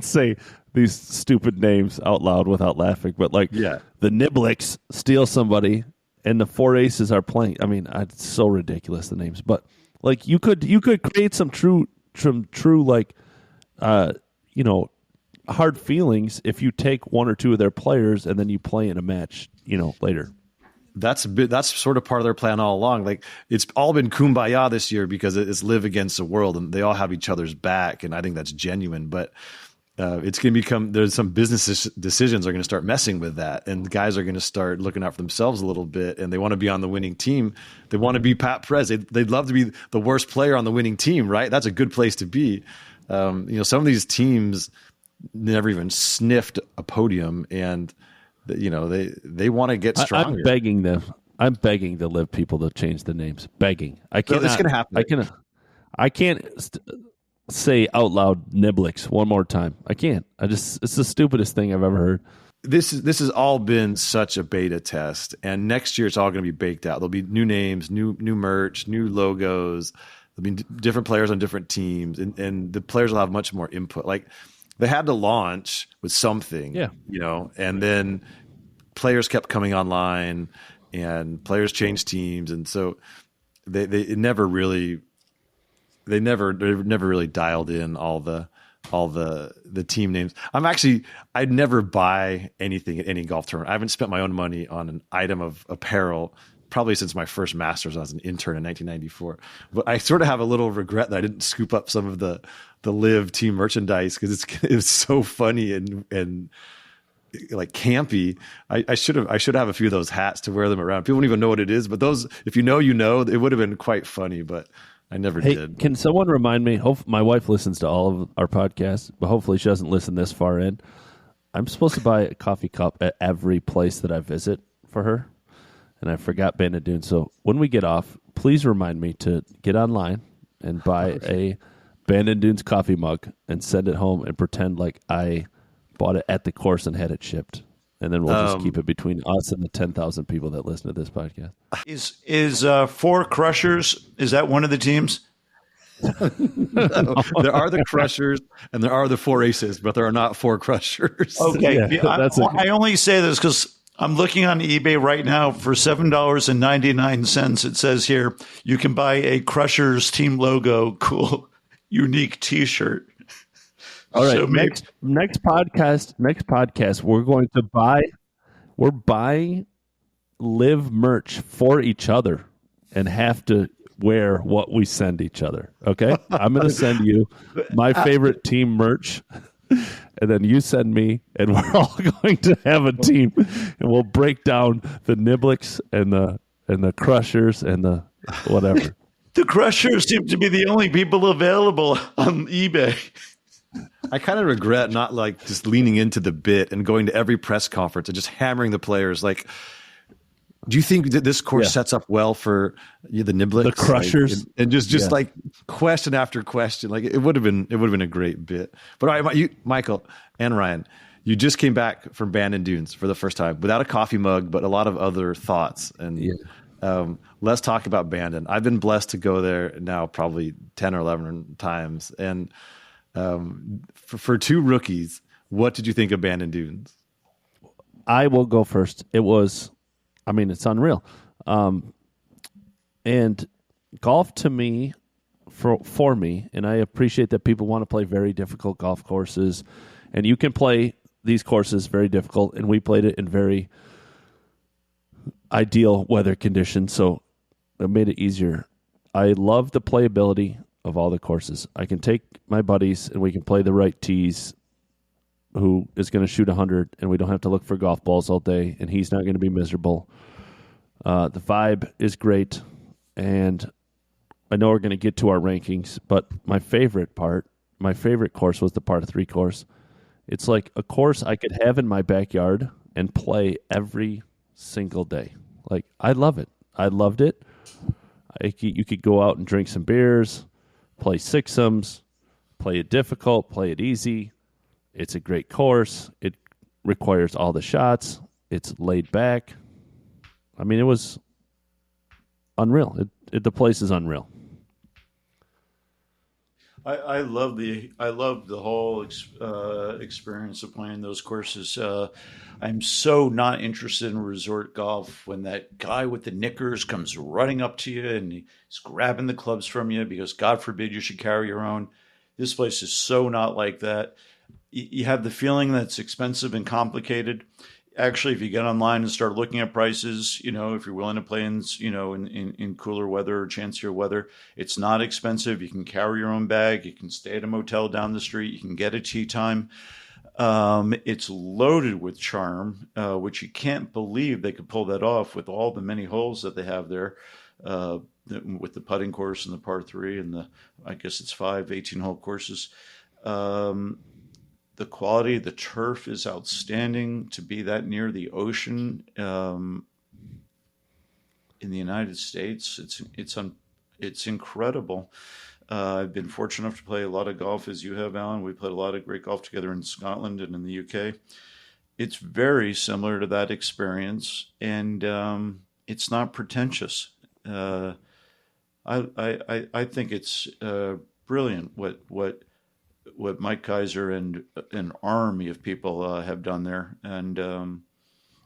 S1: say these stupid names out loud without laughing, but the Niblicks steal somebody and the 4 aces are playing. I mean, it's so ridiculous, the names, but you could create some true hard feelings if you take 1 or 2 of their players and then you play in a match, later.
S2: That's sort of part of their plan all along. It's all been kumbaya this year because it's LIV against the world, and they all have each other's back, and I think that's genuine. But it's going to become, there's some business decisions are going to start messing with that, and guys are going to start looking out for themselves a little bit, and they want to be on the winning team. They want to be Pat Perez. They'd love to be the worst player on the winning team, right? That's a good place to be. Some of these teams never even sniffed a podium, and they want to get stronger.
S1: I'm begging the LIV people to change the names. Begging. I can't.
S2: It's going to happen.
S1: I can't say out loud Niblicks one more time. I can't. It's the stupidest thing I've ever heard.
S2: This has all been such a beta test, and next year it's all going to be baked out. There'll be new names, new merch, new logos. There'll be different players on different teams, and the players will have much more input. They had to launch with something, and then players kept coming online, and players change teams, and so they never really dialed in all the team names. I'd never buy anything at any golf tournament. I haven't spent my own money on an item of apparel probably since my first Masters. I was an intern in 1994. But I sort of have a little regret that I didn't scoop up some of the LIV team merchandise because it's so funny and like campy. I should have a few of those hats to wear them around. People don't even know what it is, but those, if you know, it would have been quite funny, but I never did.
S1: Can someone remind me? My wife listens to all of our podcasts, but hopefully she doesn't listen this far in. I'm supposed to buy a coffee cup at every place that I visit for her, and I forgot Bandon Dunes. So when we get off, please remind me to get online and buy a Bandon Dunes coffee mug and send it home and pretend like I bought it at the course and had it shipped. And then we'll just keep it between us and the 10,000 people that listen to this podcast.
S3: Is Four Crushers, is that one of the teams?
S2: No, there are the Crushers and there are the Four Aces, but there are not Four Crushers.
S3: Okay.
S1: Yeah,
S3: I only say this because I'm looking on eBay right now for $7.99. It says here, you can buy a Crushers team logo, cool, unique T-shirt.
S1: All right.
S3: So
S1: next podcast, we're buying LIV merch for each other and have to wear what we send each other. Okay. I'm going to send you my favorite team merch, and then you send me, and we're all going to have a team, and we'll break down the Niblets and the Crushers and the whatever.
S3: The Crushers seem to be the only people available on eBay.
S2: I kind of regret not like just leaning into the bit and going to every press conference and just hammering the players. Like, do you think that this course sets up well for the Niblets,
S1: the Crushers,
S2: and just like question after question? Like it would have been a great bit. But all right, Michael and Ryan, you just came back from Bandon Dunes for the first time without a coffee mug, but a lot of other thoughts. And let's talk about Bandon. I've been blessed to go there now probably 10 or 11 times, and for two rookies, what did you think of Bandon Dunes?
S1: I will go first. It's unreal. And golf to me, for me, and I appreciate that people want to play very difficult golf courses, and you can play these courses very difficult, and we played it in very ideal weather conditions, so it made it easier. I love the playability of all the courses. I can take my buddies and we can play the right tees, who is going to shoot 100, and we don't have to look for golf balls all day, and he's not going to be miserable. The vibe is great, and I know we're going to get to our rankings, but my favorite course was the par 3 course. It's like a course I could have in my backyard and play every single day. Like, I love it. I loved it. You could go out and drink some beers, play sixums, play it difficult, play it easy. It's a great course. It requires all the shots. It's laid back. I mean, it was unreal. The place is unreal.
S3: I love the whole experience of playing those courses. I'm so not interested in resort golf when that guy with the knickers comes running up to you and he's grabbing the clubs from you because God forbid you should carry your own. This place is so not like that. You have the feeling that it's expensive and complicated. Actually, if you get online and start looking at prices, if you're willing to play in cooler weather or chancier weather, it's not expensive. You can carry your own bag. You can stay at a motel down the street. You can get a tee time. It's loaded with charm, which you can't believe they could pull that off with all the many holes that they have there, with the putting course and the par 3 and I guess it's 5 18-hole courses. The quality of the turf is outstanding to be that near the ocean in the United States. It's incredible. I've been fortunate enough to play a lot of golf, as you have, Alan. We played a lot of great golf together in Scotland and in the UK. It's very similar to that experience, and it's not pretentious. I think it's brilliant what Mike Kaiser and an army of people have done there, and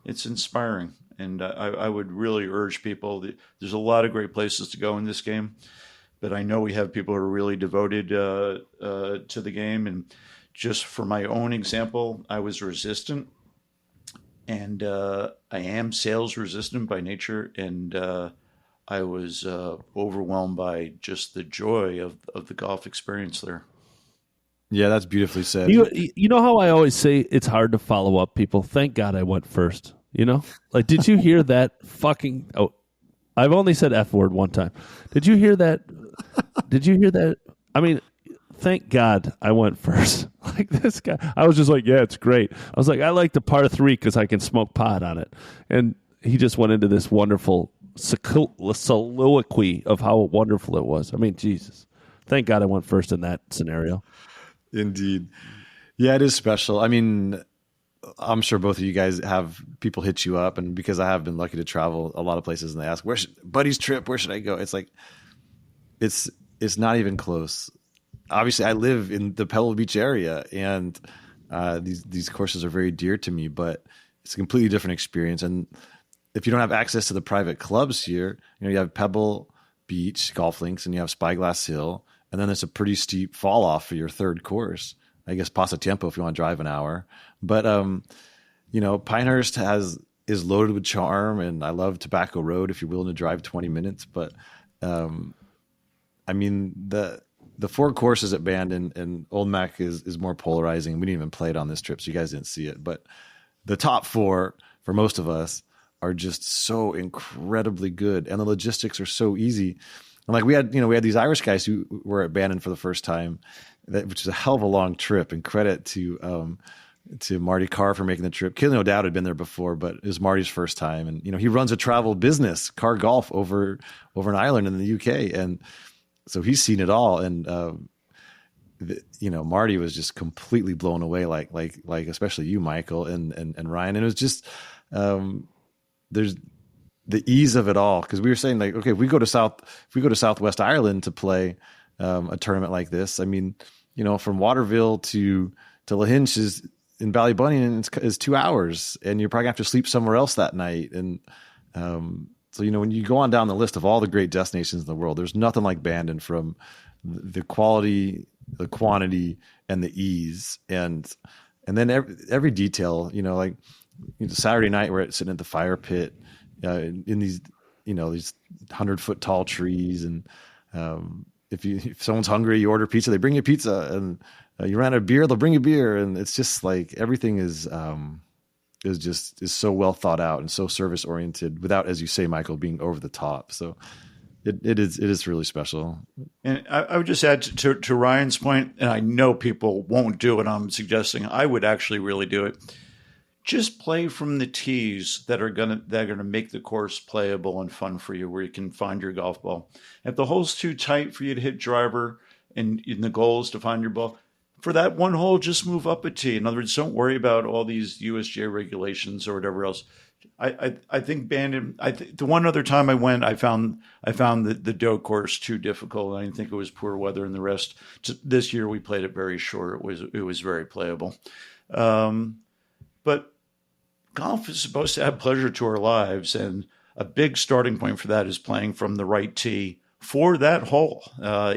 S3: it's inspiring. And I would really urge people there's a lot of great places to go in this game, but I know we have people who are really devoted to the game. And just for my own example, I was resistant, and I am sales resistant by nature. And I was overwhelmed by just the joy of the golf experience there.
S2: Yeah, that's beautifully said.
S1: You know how I always say it's hard to follow up people? Thank God I went first. You know? Like, did you hear that fucking... Oh, I've only said F word one time. Did you hear that? Did you hear that? I mean, thank God I went first. Like, this guy... I was just like, yeah, it's great. I was like, I like the par 3 because I can smoke pot on it. And he just went into this wonderful soliloquy of how wonderful it was. I mean, Jesus. Thank God I went first in that scenario.
S2: Indeed. Yeah, it is special. I mean, I'm sure both of you guys have people hit you up, and because I have been lucky to travel a lot of places, and they ask, buddy's trip, where should I go? It's like, it's not even close. Obviously, I live in the Pebble Beach area, and these courses are very dear to me, but it's a completely different experience. And if you don't have access to the private clubs here, you have Pebble Beach golf links, and you have Spyglass Hill, and then there's a pretty steep fall off for your third course. I guess Pasatiempo if you want to drive an hour. But Pinehurst is loaded with charm, and I love Tobacco Road if you're willing to drive 20 minutes. But I mean, the 4 courses at Bandon and Old Mac is more polarizing. We didn't even play it on this trip, so you guys didn't see it. But the top 4 for most of us are just so incredibly good, and the logistics are so easy. And like we had these Irish guys who were at Bandon for the first time, which is a hell of a long trip. And credit to Marty Carr for making the trip. Killian O'Dowd had been there before, but it was Marty's first time. And he runs a travel business, Carr Golf, over in Ireland in the UK, and so he's seen it all. And Marty was just completely blown away, like especially you, Michael, and Ryan. And it was just there's the ease of it all, because we were saying, like, okay, if we go to Southwest Ireland to play a tournament like this, I mean, from Waterville to Lahinch is in Ballybunion is 2 hours, and you're probably gonna have to sleep somewhere else that night. And so when you go on down the list of all the great destinations in the world, there's nothing like Bandon from the quality, the quantity, and the ease, and then every detail. Like Saturday night we're sitting at the fire pit. In these 100-foot tall trees, and if someone's hungry, you order pizza, they bring you pizza, and you ran out of beer, they'll bring you beer, and it's just like everything is so well thought out and so service oriented, without, as you say, Michael, being over the top. So it is really special.
S3: And I would just add to Ryan's point, and I know people won't do what I'm suggesting. I would actually really do it. Just play from the tees that are gonna make the course playable and fun for you, where you can find your golf ball. If the hole's too tight for you to hit driver, and the goal is to find your ball, for that one hole, just move up a tee. In other words, don't worry about all these USGA regulations or whatever else. I think Bandon. The one other time I went, I found the Doe course too difficult. I didn't think it was poor weather, and the rest. This year we played it very short. It was very playable, but golf is supposed to add pleasure to our lives, and a big starting point for that is playing from the right tee for that hole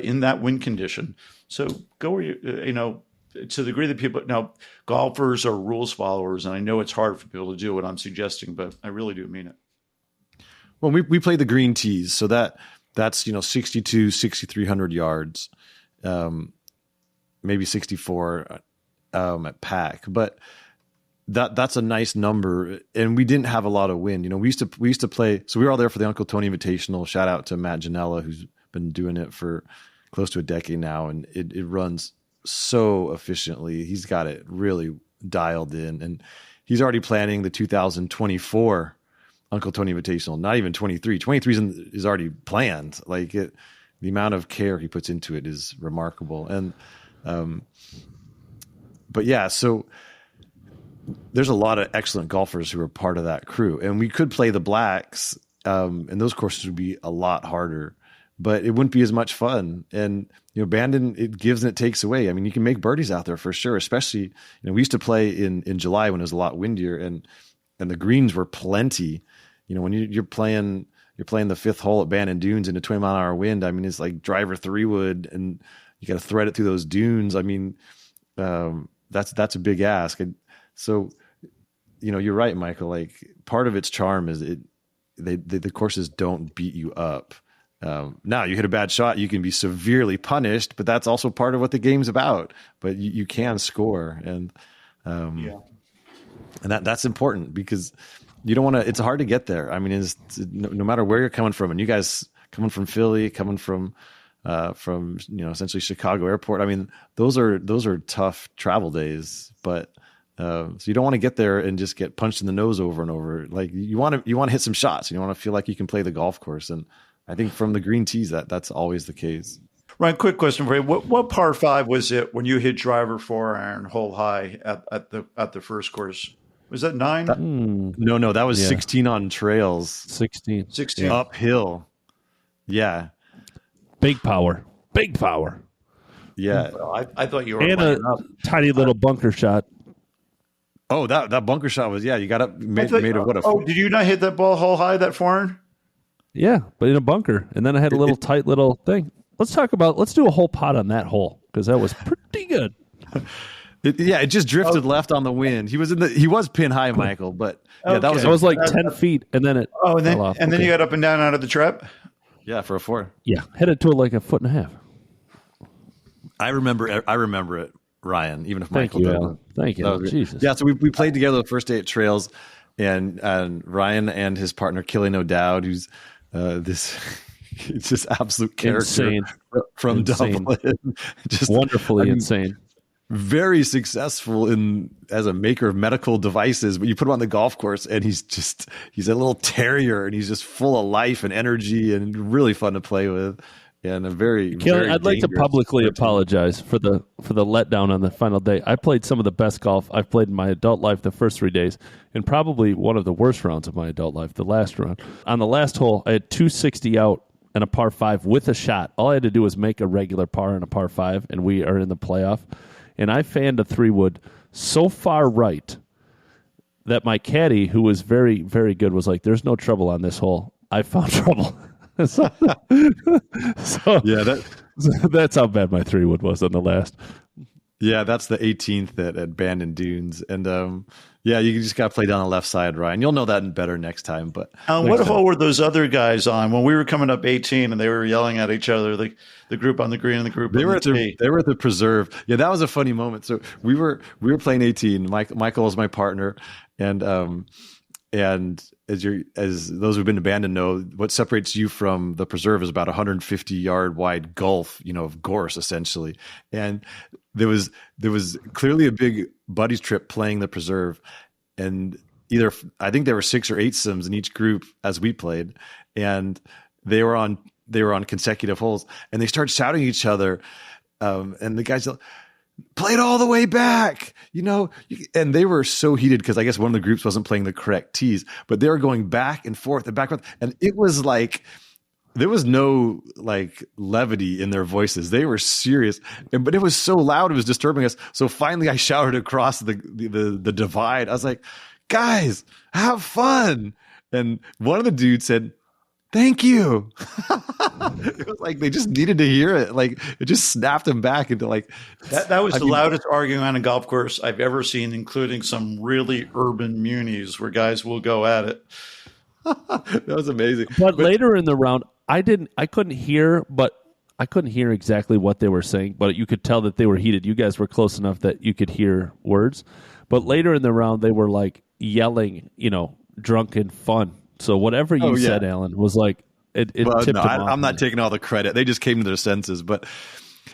S3: in that wind condition. So go where to the degree that people now, golfers are rules followers, and I know it's hard for people to do what I'm suggesting, but I really do mean it.
S2: Well, we played the green tees, so that's 62, 6,300 yards, maybe 64 at Pack, but that's a nice number, and we didn't have a lot of wind. We used to play, so we were all there for the Uncle Tony Invitational. Shout out to Matt Janella, who's been doing it for close to a decade now, and it runs so efficiently. He's got it really dialed in, and he's already planning the 2024 Uncle Tony Invitational. Not even 23. 23 is already planned. Like the amount of care he puts into it is remarkable. And but yeah, so there's a lot of excellent golfers who are part of that crew, and we could play the Blacks, and those courses would be a lot harder, but it wouldn't be as much fun. And Bandon, it gives and it takes away. I mean, you can make birdies out there for sure, especially we used to play in July when it was a lot windier, and the greens were plenty. You know, when you're playing the fifth hole at Bandon Dunes in a 20-mile-an-hour wind. I mean, it's like driver 3-wood, and you got to thread it through those dunes. I mean, that's a big ask. And so, you know, you're right, Michael. Like, part of its charm is the courses don't beat you up. Now you hit a bad shot, you can be severely punished, but that's also part of what the game's about. But you can score, and that's important, because you don't want to. It's hard to get there. I mean, no matter where you're coming from, and you guys coming from Philly, coming from essentially Chicago Airport. I mean, those are tough travel days, but. So you don't want to get there and just get punched in the nose over and over. Like, you want to hit some shots, and you want to feel like you can play the golf course. And I think from the green tees, that's always the case.
S3: Ryan, quick question for you: What par 5 was it when you hit driver 4-iron hole high at the first course? Was that 9?
S2: No, that was 16 on trails.
S1: 16
S2: uphill. Yeah,
S1: big power.
S2: Yeah,
S3: I thought you were
S1: and a tiny little bunker shot.
S2: Oh, that bunker shot was, you got up, made a what a.
S3: Oh, did you not hit that ball hole high, that 4-iron?
S1: Yeah, but in a bunker, and then I had a little tight little thing. Let's do a whole pot on that hole, because that was pretty good.
S2: It just drifted left on the wind. He was pin high, Michael, but that was
S1: like 10 feet, and then it fell off.
S3: And then you got up and down out of the trap.
S2: Yeah, for a 4.
S1: Yeah, headed to it like a 1.5 feet.
S2: I remember it. Ryan, even if Michael doesn't.
S1: Thank you. Jesus.
S2: Yeah, so we played together the first day at Trails, and Ryan and his partner Killian O'Dowd, who's this just absolute character from Dublin, just
S1: wonderfully insane.
S2: Very successful as a maker of medical devices, but you put him on the golf course, and he's a little terrier, and he's just full of life and energy, and really fun to play with. And a very, very
S1: I'd like to publicly apologize for the letdown on the final day. I played some of the best golf I've played in my adult life the first 3 days, and probably one of the worst rounds of my adult life, the last round. On the last hole, I had 260 out and a par 5 with a shot. All I had to do was make a regular par and a par 5, and we are in the playoff. And I fanned a 3-wood so far right that my caddy, who was very, very good, was like, "There's no trouble on this hole." I found trouble. so
S2: yeah,
S1: that's how bad my 3-wood was on the last.
S2: Yeah, that's the 18th at Bandon Dunes, and you just got to play down the left side, Ryan. You'll know that better next time. But
S3: what hole were those other guys on when we were coming up 18 and they were yelling at each other, like the group on the green and the group
S2: they
S3: on
S2: were
S3: the tee?
S2: They were at the preserve. Yeah, that was a funny moment. So we were playing 18. Michael was my partner, and as those who've been to Bandon know, what separates you from the preserve is about 150-yard wide gulf, of gorse essentially. And there was clearly a big buddies trip playing the preserve, and I think there were 6 or 8 sims in each group as we played, and they were on consecutive holes, and they started shouting at each other, and the guys, "Play it all the way back," and they were so heated because I guess one of the groups wasn't playing the correct tees, but they were going back and forth and back and forth, and it was like there was no like levity in their voices. They were serious, but it was so loud it was disturbing us. So finally, I shouted across the divide. I was like, "Guys, have fun!" And one of the dudes said, "Thank you." It was like they just needed to hear it. Like, it just snapped them back into like
S3: that was the loudest arguing on a golf course I've ever seen, including some really urban munis where guys will go at it.
S2: That was amazing.
S1: But later in the round, I couldn't hear exactly what they were saying, but you could tell that they were heated. You guys were close enough that you could hear words. But later in the round, they were like yelling, drunken fun. So whatever you said, Alan, was like it tipped them off.
S2: I'm not taking all the credit. They just came to their senses. But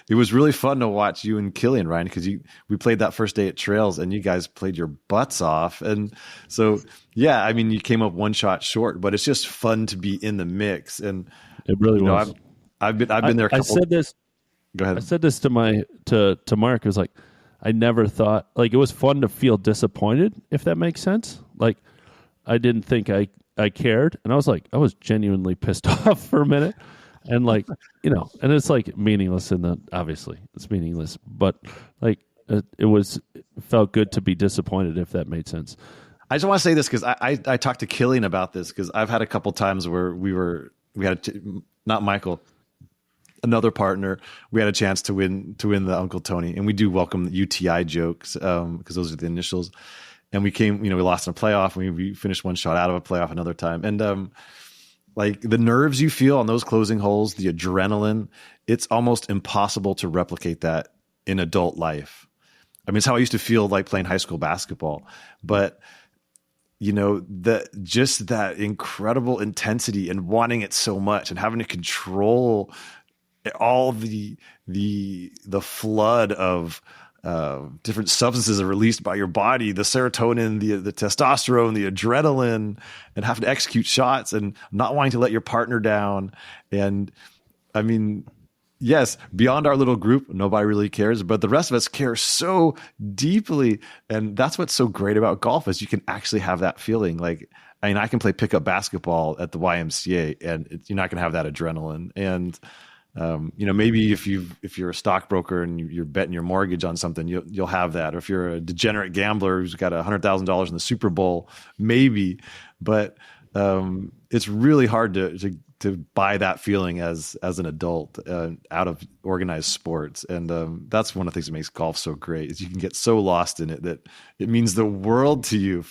S2: it was really fun to watch you and Killian, Ryan, because we played that first day at Trails, and you guys played your butts off. And so, yeah, I mean, you came up one shot short, but it's just fun to be in the mix. And
S1: it really was.
S2: I've been there.
S1: I said this.
S2: Go ahead.
S1: I said this to Mark. It was like, I never thought, like, it was fun to feel disappointed, if that makes sense. Like, I didn't think I cared, and I was genuinely pissed off for a minute, and like, and it's like meaningless obviously it's meaningless, but like it felt good to be disappointed, if that made sense.
S2: I just want to say this because I talked to Killian about this because I've had a couple times where we had not Michael, another partner. We had a chance to win the Uncle Tony, and we do welcome the UTI jokes because those are the initials. And we lost in a playoff. We finished one shot out of a playoff another time, and like the nerves you feel on those closing holes, the adrenaline, it's almost impossible to replicate that in adult life. I mean, it's how I used to feel like playing high school basketball, but that incredible intensity and wanting it so much and having to control all the flood of different substances are released by your body, the serotonin, the testosterone, the adrenaline, and having to execute shots and not wanting to let your partner down. And I mean, yes, beyond our little group, nobody really cares, but the rest of us care so deeply. And that's what's so great about golf is you can actually have that feeling. Like, I mean, I can play pickup basketball at the YMCA and you're not going to have that adrenaline. And maybe if you're a stockbroker and you're betting your mortgage on something, you'll have that. Or if you're a degenerate gambler who's got $100,000 in the Super Bowl, maybe. But it's really hard to buy that feeling as an adult out of organized sports, and that's one of the things that makes golf so great. Is you can get so lost in it that it means the world to you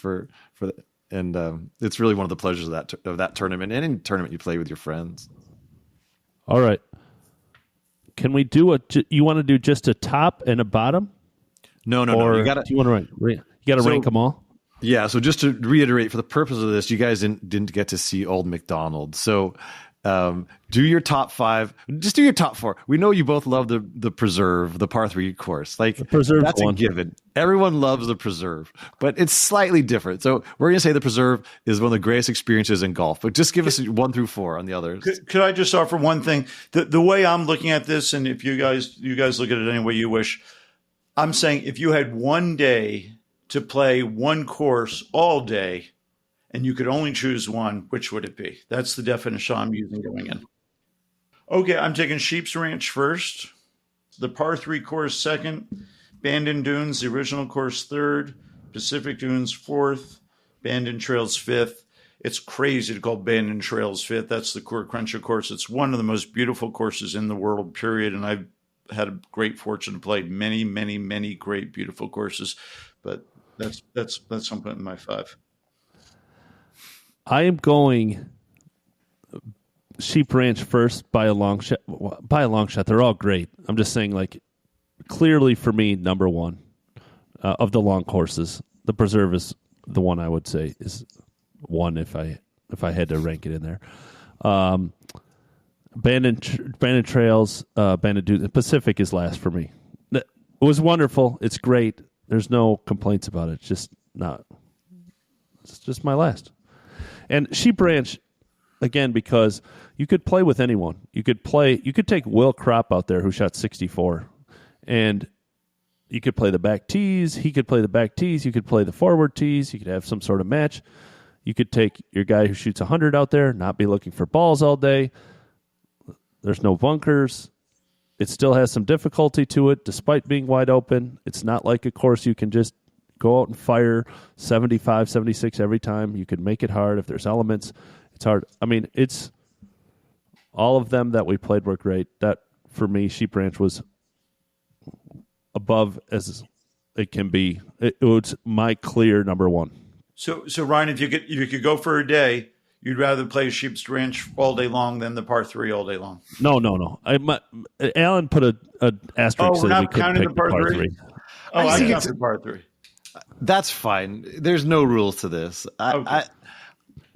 S2: and it's really one of the pleasures of that tournament and any tournament you play with your friends.
S1: All right. Can we do you want to do just a top and a bottom?
S2: No.
S1: You got to rank them all.
S2: Yeah. So just to reiterate, for the purpose of this, you guys didn't get to see Old McDonald. So do your top 5. Just do your top 4. We know you both love the Preserve, the par 3 course. Like, the Preserve, that's a given. Everyone loves the Preserve, but it's slightly different. So we're going to say the Preserve is one of the greatest experiences in golf. But just give us 1 through 4 on the others.
S3: Could I just offer one thing? The way I'm looking at this, and if you guys look at it any way you wish, I'm saying if you had one day to play one course all day, and you could only choose one, which would it be? That's the definition I'm using going in. Okay, I'm taking Sheep's Ranch first, the par 3 course second, Bandon Dunes, the original course third, Pacific Dunes fourth, Bandon Trails fifth. It's crazy to call Bandon Trails fifth. That's the Coeur Crenshaw course. It's one of the most beautiful courses in the world, period, and I've had a great fortune to play many, many, many great, beautiful courses, but that's something in my 5.
S1: I am going Sheep Ranch first by a long shot. By a long shot, they're all great. I'm just saying, like, clearly for me, number 1 of the long courses. The Preserve is the one I would say is 1 if I had to rank it in there. Bandon Trails, Bandon Dunes, Pacific is last for me. It was wonderful. It's great. There's no complaints about it. It's just my last. And Sheep Ranch, again, because you could play with anyone. You could take Will Kropp out there who shot 64, and you could play the back tees. He could play the back tees. You could play the forward tees. You could have some sort of match. You could take your guy who shoots 100 out there, not be looking for balls all day. There's no bunkers. It still has some difficulty to it, despite being wide open. It's not like a course you can just go out and fire 75, 76 every time. You can make it hard if there's elements. It's hard. I mean, it's all of them that we played were great. That, for me, Sheep Ranch was above as it can be. It was my clear number 1.
S3: So Ryan, if you could go for a day, you'd rather play Sheep's Ranch all day long than the par 3 all day long?
S1: No. Alan put an asterisk.
S3: Oh, we're not counting the par 3? Oh, I count the par 3.
S2: That's fine. There's no rules to this.
S3: Okay.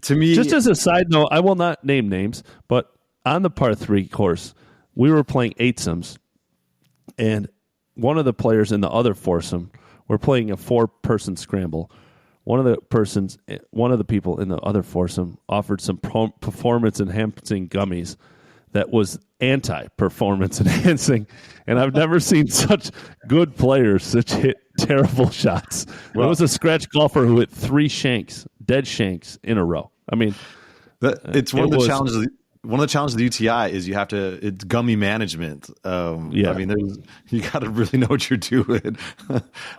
S2: To me,
S1: just as a side note, I will not name names, but on the par 3 course, we were playing eightsomes, and one of the players in the other foursome were playing a 4-person scramble. One of the people in the other foursome offered some performance-enhancing gummies that was anti-performance enhancing, and I've never seen such good players hit terrible shots. Well, it was a scratch golfer who hit 3 dead shanks in a row. I mean,
S2: it's one of the challenges. One of the challenges of the UTI is it's gummy management. I mean, you got to really know what you're doing.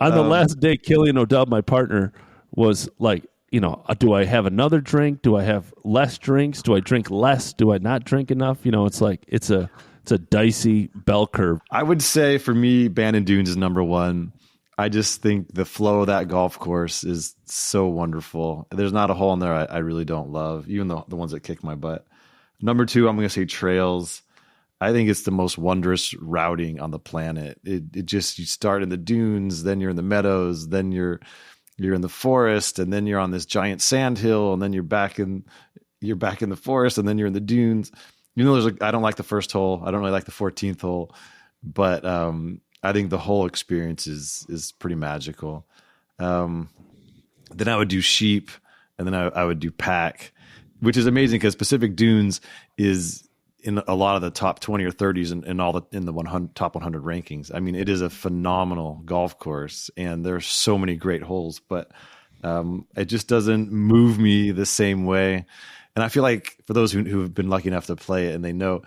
S1: On the last day, Killian O'Dub, my partner, was like do I have another drink? Do I have less drinks? Do I drink less? Do I not drink enough? It's like it's a dicey bell curve.
S2: I would say for me, Bandon Dunes is number one. I just think the flow of that golf course is so wonderful. There's not a hole in there I really don't love, even the ones that kick my butt. Number two, I'm going to say trails. I think it's the most wondrous routing on the planet. It just, you start in the dunes, then you're in the meadows, then you're in the forest, and then you're on this giant sand hill, and then you're back in the forest, and then you're in the dunes. I don't like the first hole. I don't really like the 14th hole, but I think the whole experience is pretty magical. Then I would do sheep, and then I would do pack, which is amazing because Pacific Dunes is in a lot of the top 20 or 30s and in the top 100 rankings. I mean, it is a phenomenal golf course, and there's so many great holes, but it just doesn't move me the same way. And I feel like for those who have been lucky enough to play it and they know,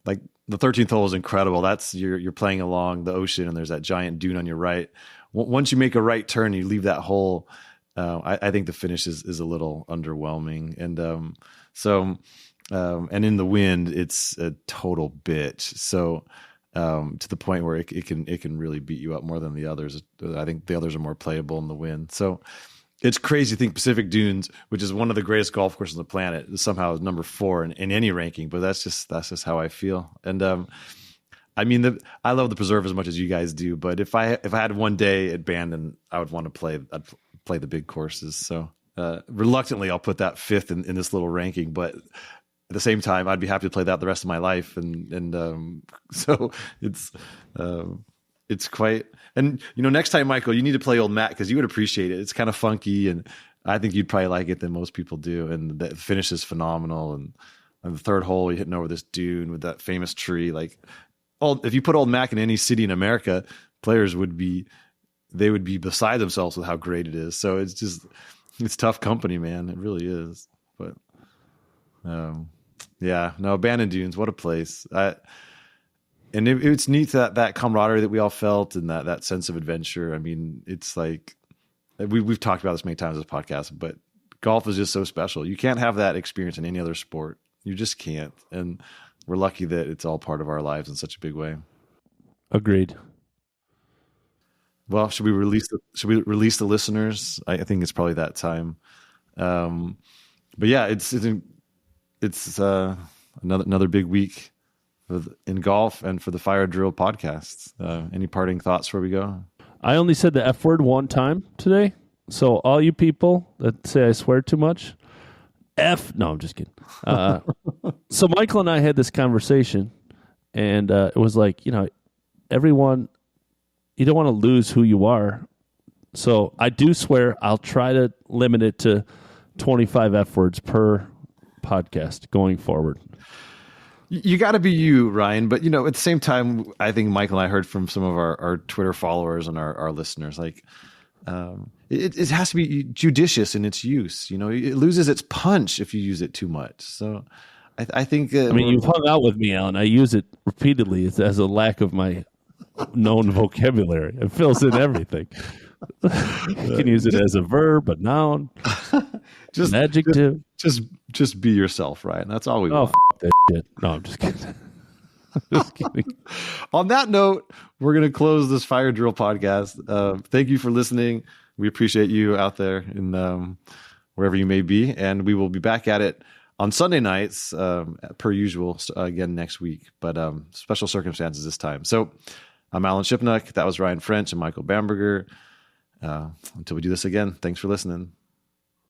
S2: like, the 13th hole is incredible. That's you're playing along the ocean, and there's that giant dune on your right. Once you make a right turn, you leave that hole. I think the finish is a little underwhelming, and and in the wind, it's a total bitch. So to the point where it can really beat you up more than the others. I think the others are more playable in the wind. So it's crazy to think Pacific Dunes, which is one of the greatest golf courses on the planet, somehow is number 4 in any ranking. But that's just how I feel. And I mean, I love the preserve as much as you guys do. But if I had one day at Bandon, I would want to I'd play the big courses. So reluctantly, I'll put that 5th in this little ranking. But at the same time, I'd be happy to play that the rest of my life. And so it's quite. And, next time, Michael, you need to play Old Matt because you would appreciate it. It's kind of funky, and I think you'd probably like it than most people do. And the finish is phenomenal. And on the third hole, you're hitting over this dune with that famous tree. Like, if you put Old Mac in any city in America, players would be beside themselves with how great it is. So it's tough company, man. It really is. But Bandon Dunes, what a place. And it's neat that camaraderie that we all felt, and that sense of adventure. I mean, it's like we've talked about this many times on this podcast, but golf is just so special. You can't have that experience in any other sport. You just can't. And we're lucky that it's all part of our lives in such a big way.
S1: Agreed.
S2: Well, should we release the listeners? I think it's probably that time. But yeah, it's another big week in golf and for the Fire Drill podcast. Any parting thoughts before we go?
S1: I only said the F word one time today. So all you people that say I swear too much, no, I'm just kidding. So Michael and I had this conversation, and it was like, everyone, you don't want to lose who you are. So I do swear I'll try to limit it to 25 F words per podcast going forward.
S2: You got to be you, Ryan. But, at the same time, I think Michael and I heard from some of our Twitter followers and our listeners, like, it has to be judicious in its use. It loses its punch if you use it too much. So I think...
S1: you've hung out with me, Alan. I use it repeatedly as a lack of my known vocabulary. It fills in everything. You can use it as a verb, a noun, an adjective.
S2: Just be yourself, Ryan. That's all we want.
S1: That shit. No, I'm just kidding. Just kidding.
S2: On that note, we're going to close this Fire Drill podcast. Thank you for listening. We appreciate you out there in wherever you may be, and we will be back at it on Sunday nights, per usual, again next week, but special circumstances this time. So I'm Alan Shipnuck. That was Ryan French and Michael Bamberger. Until we do this again, thanks for listening.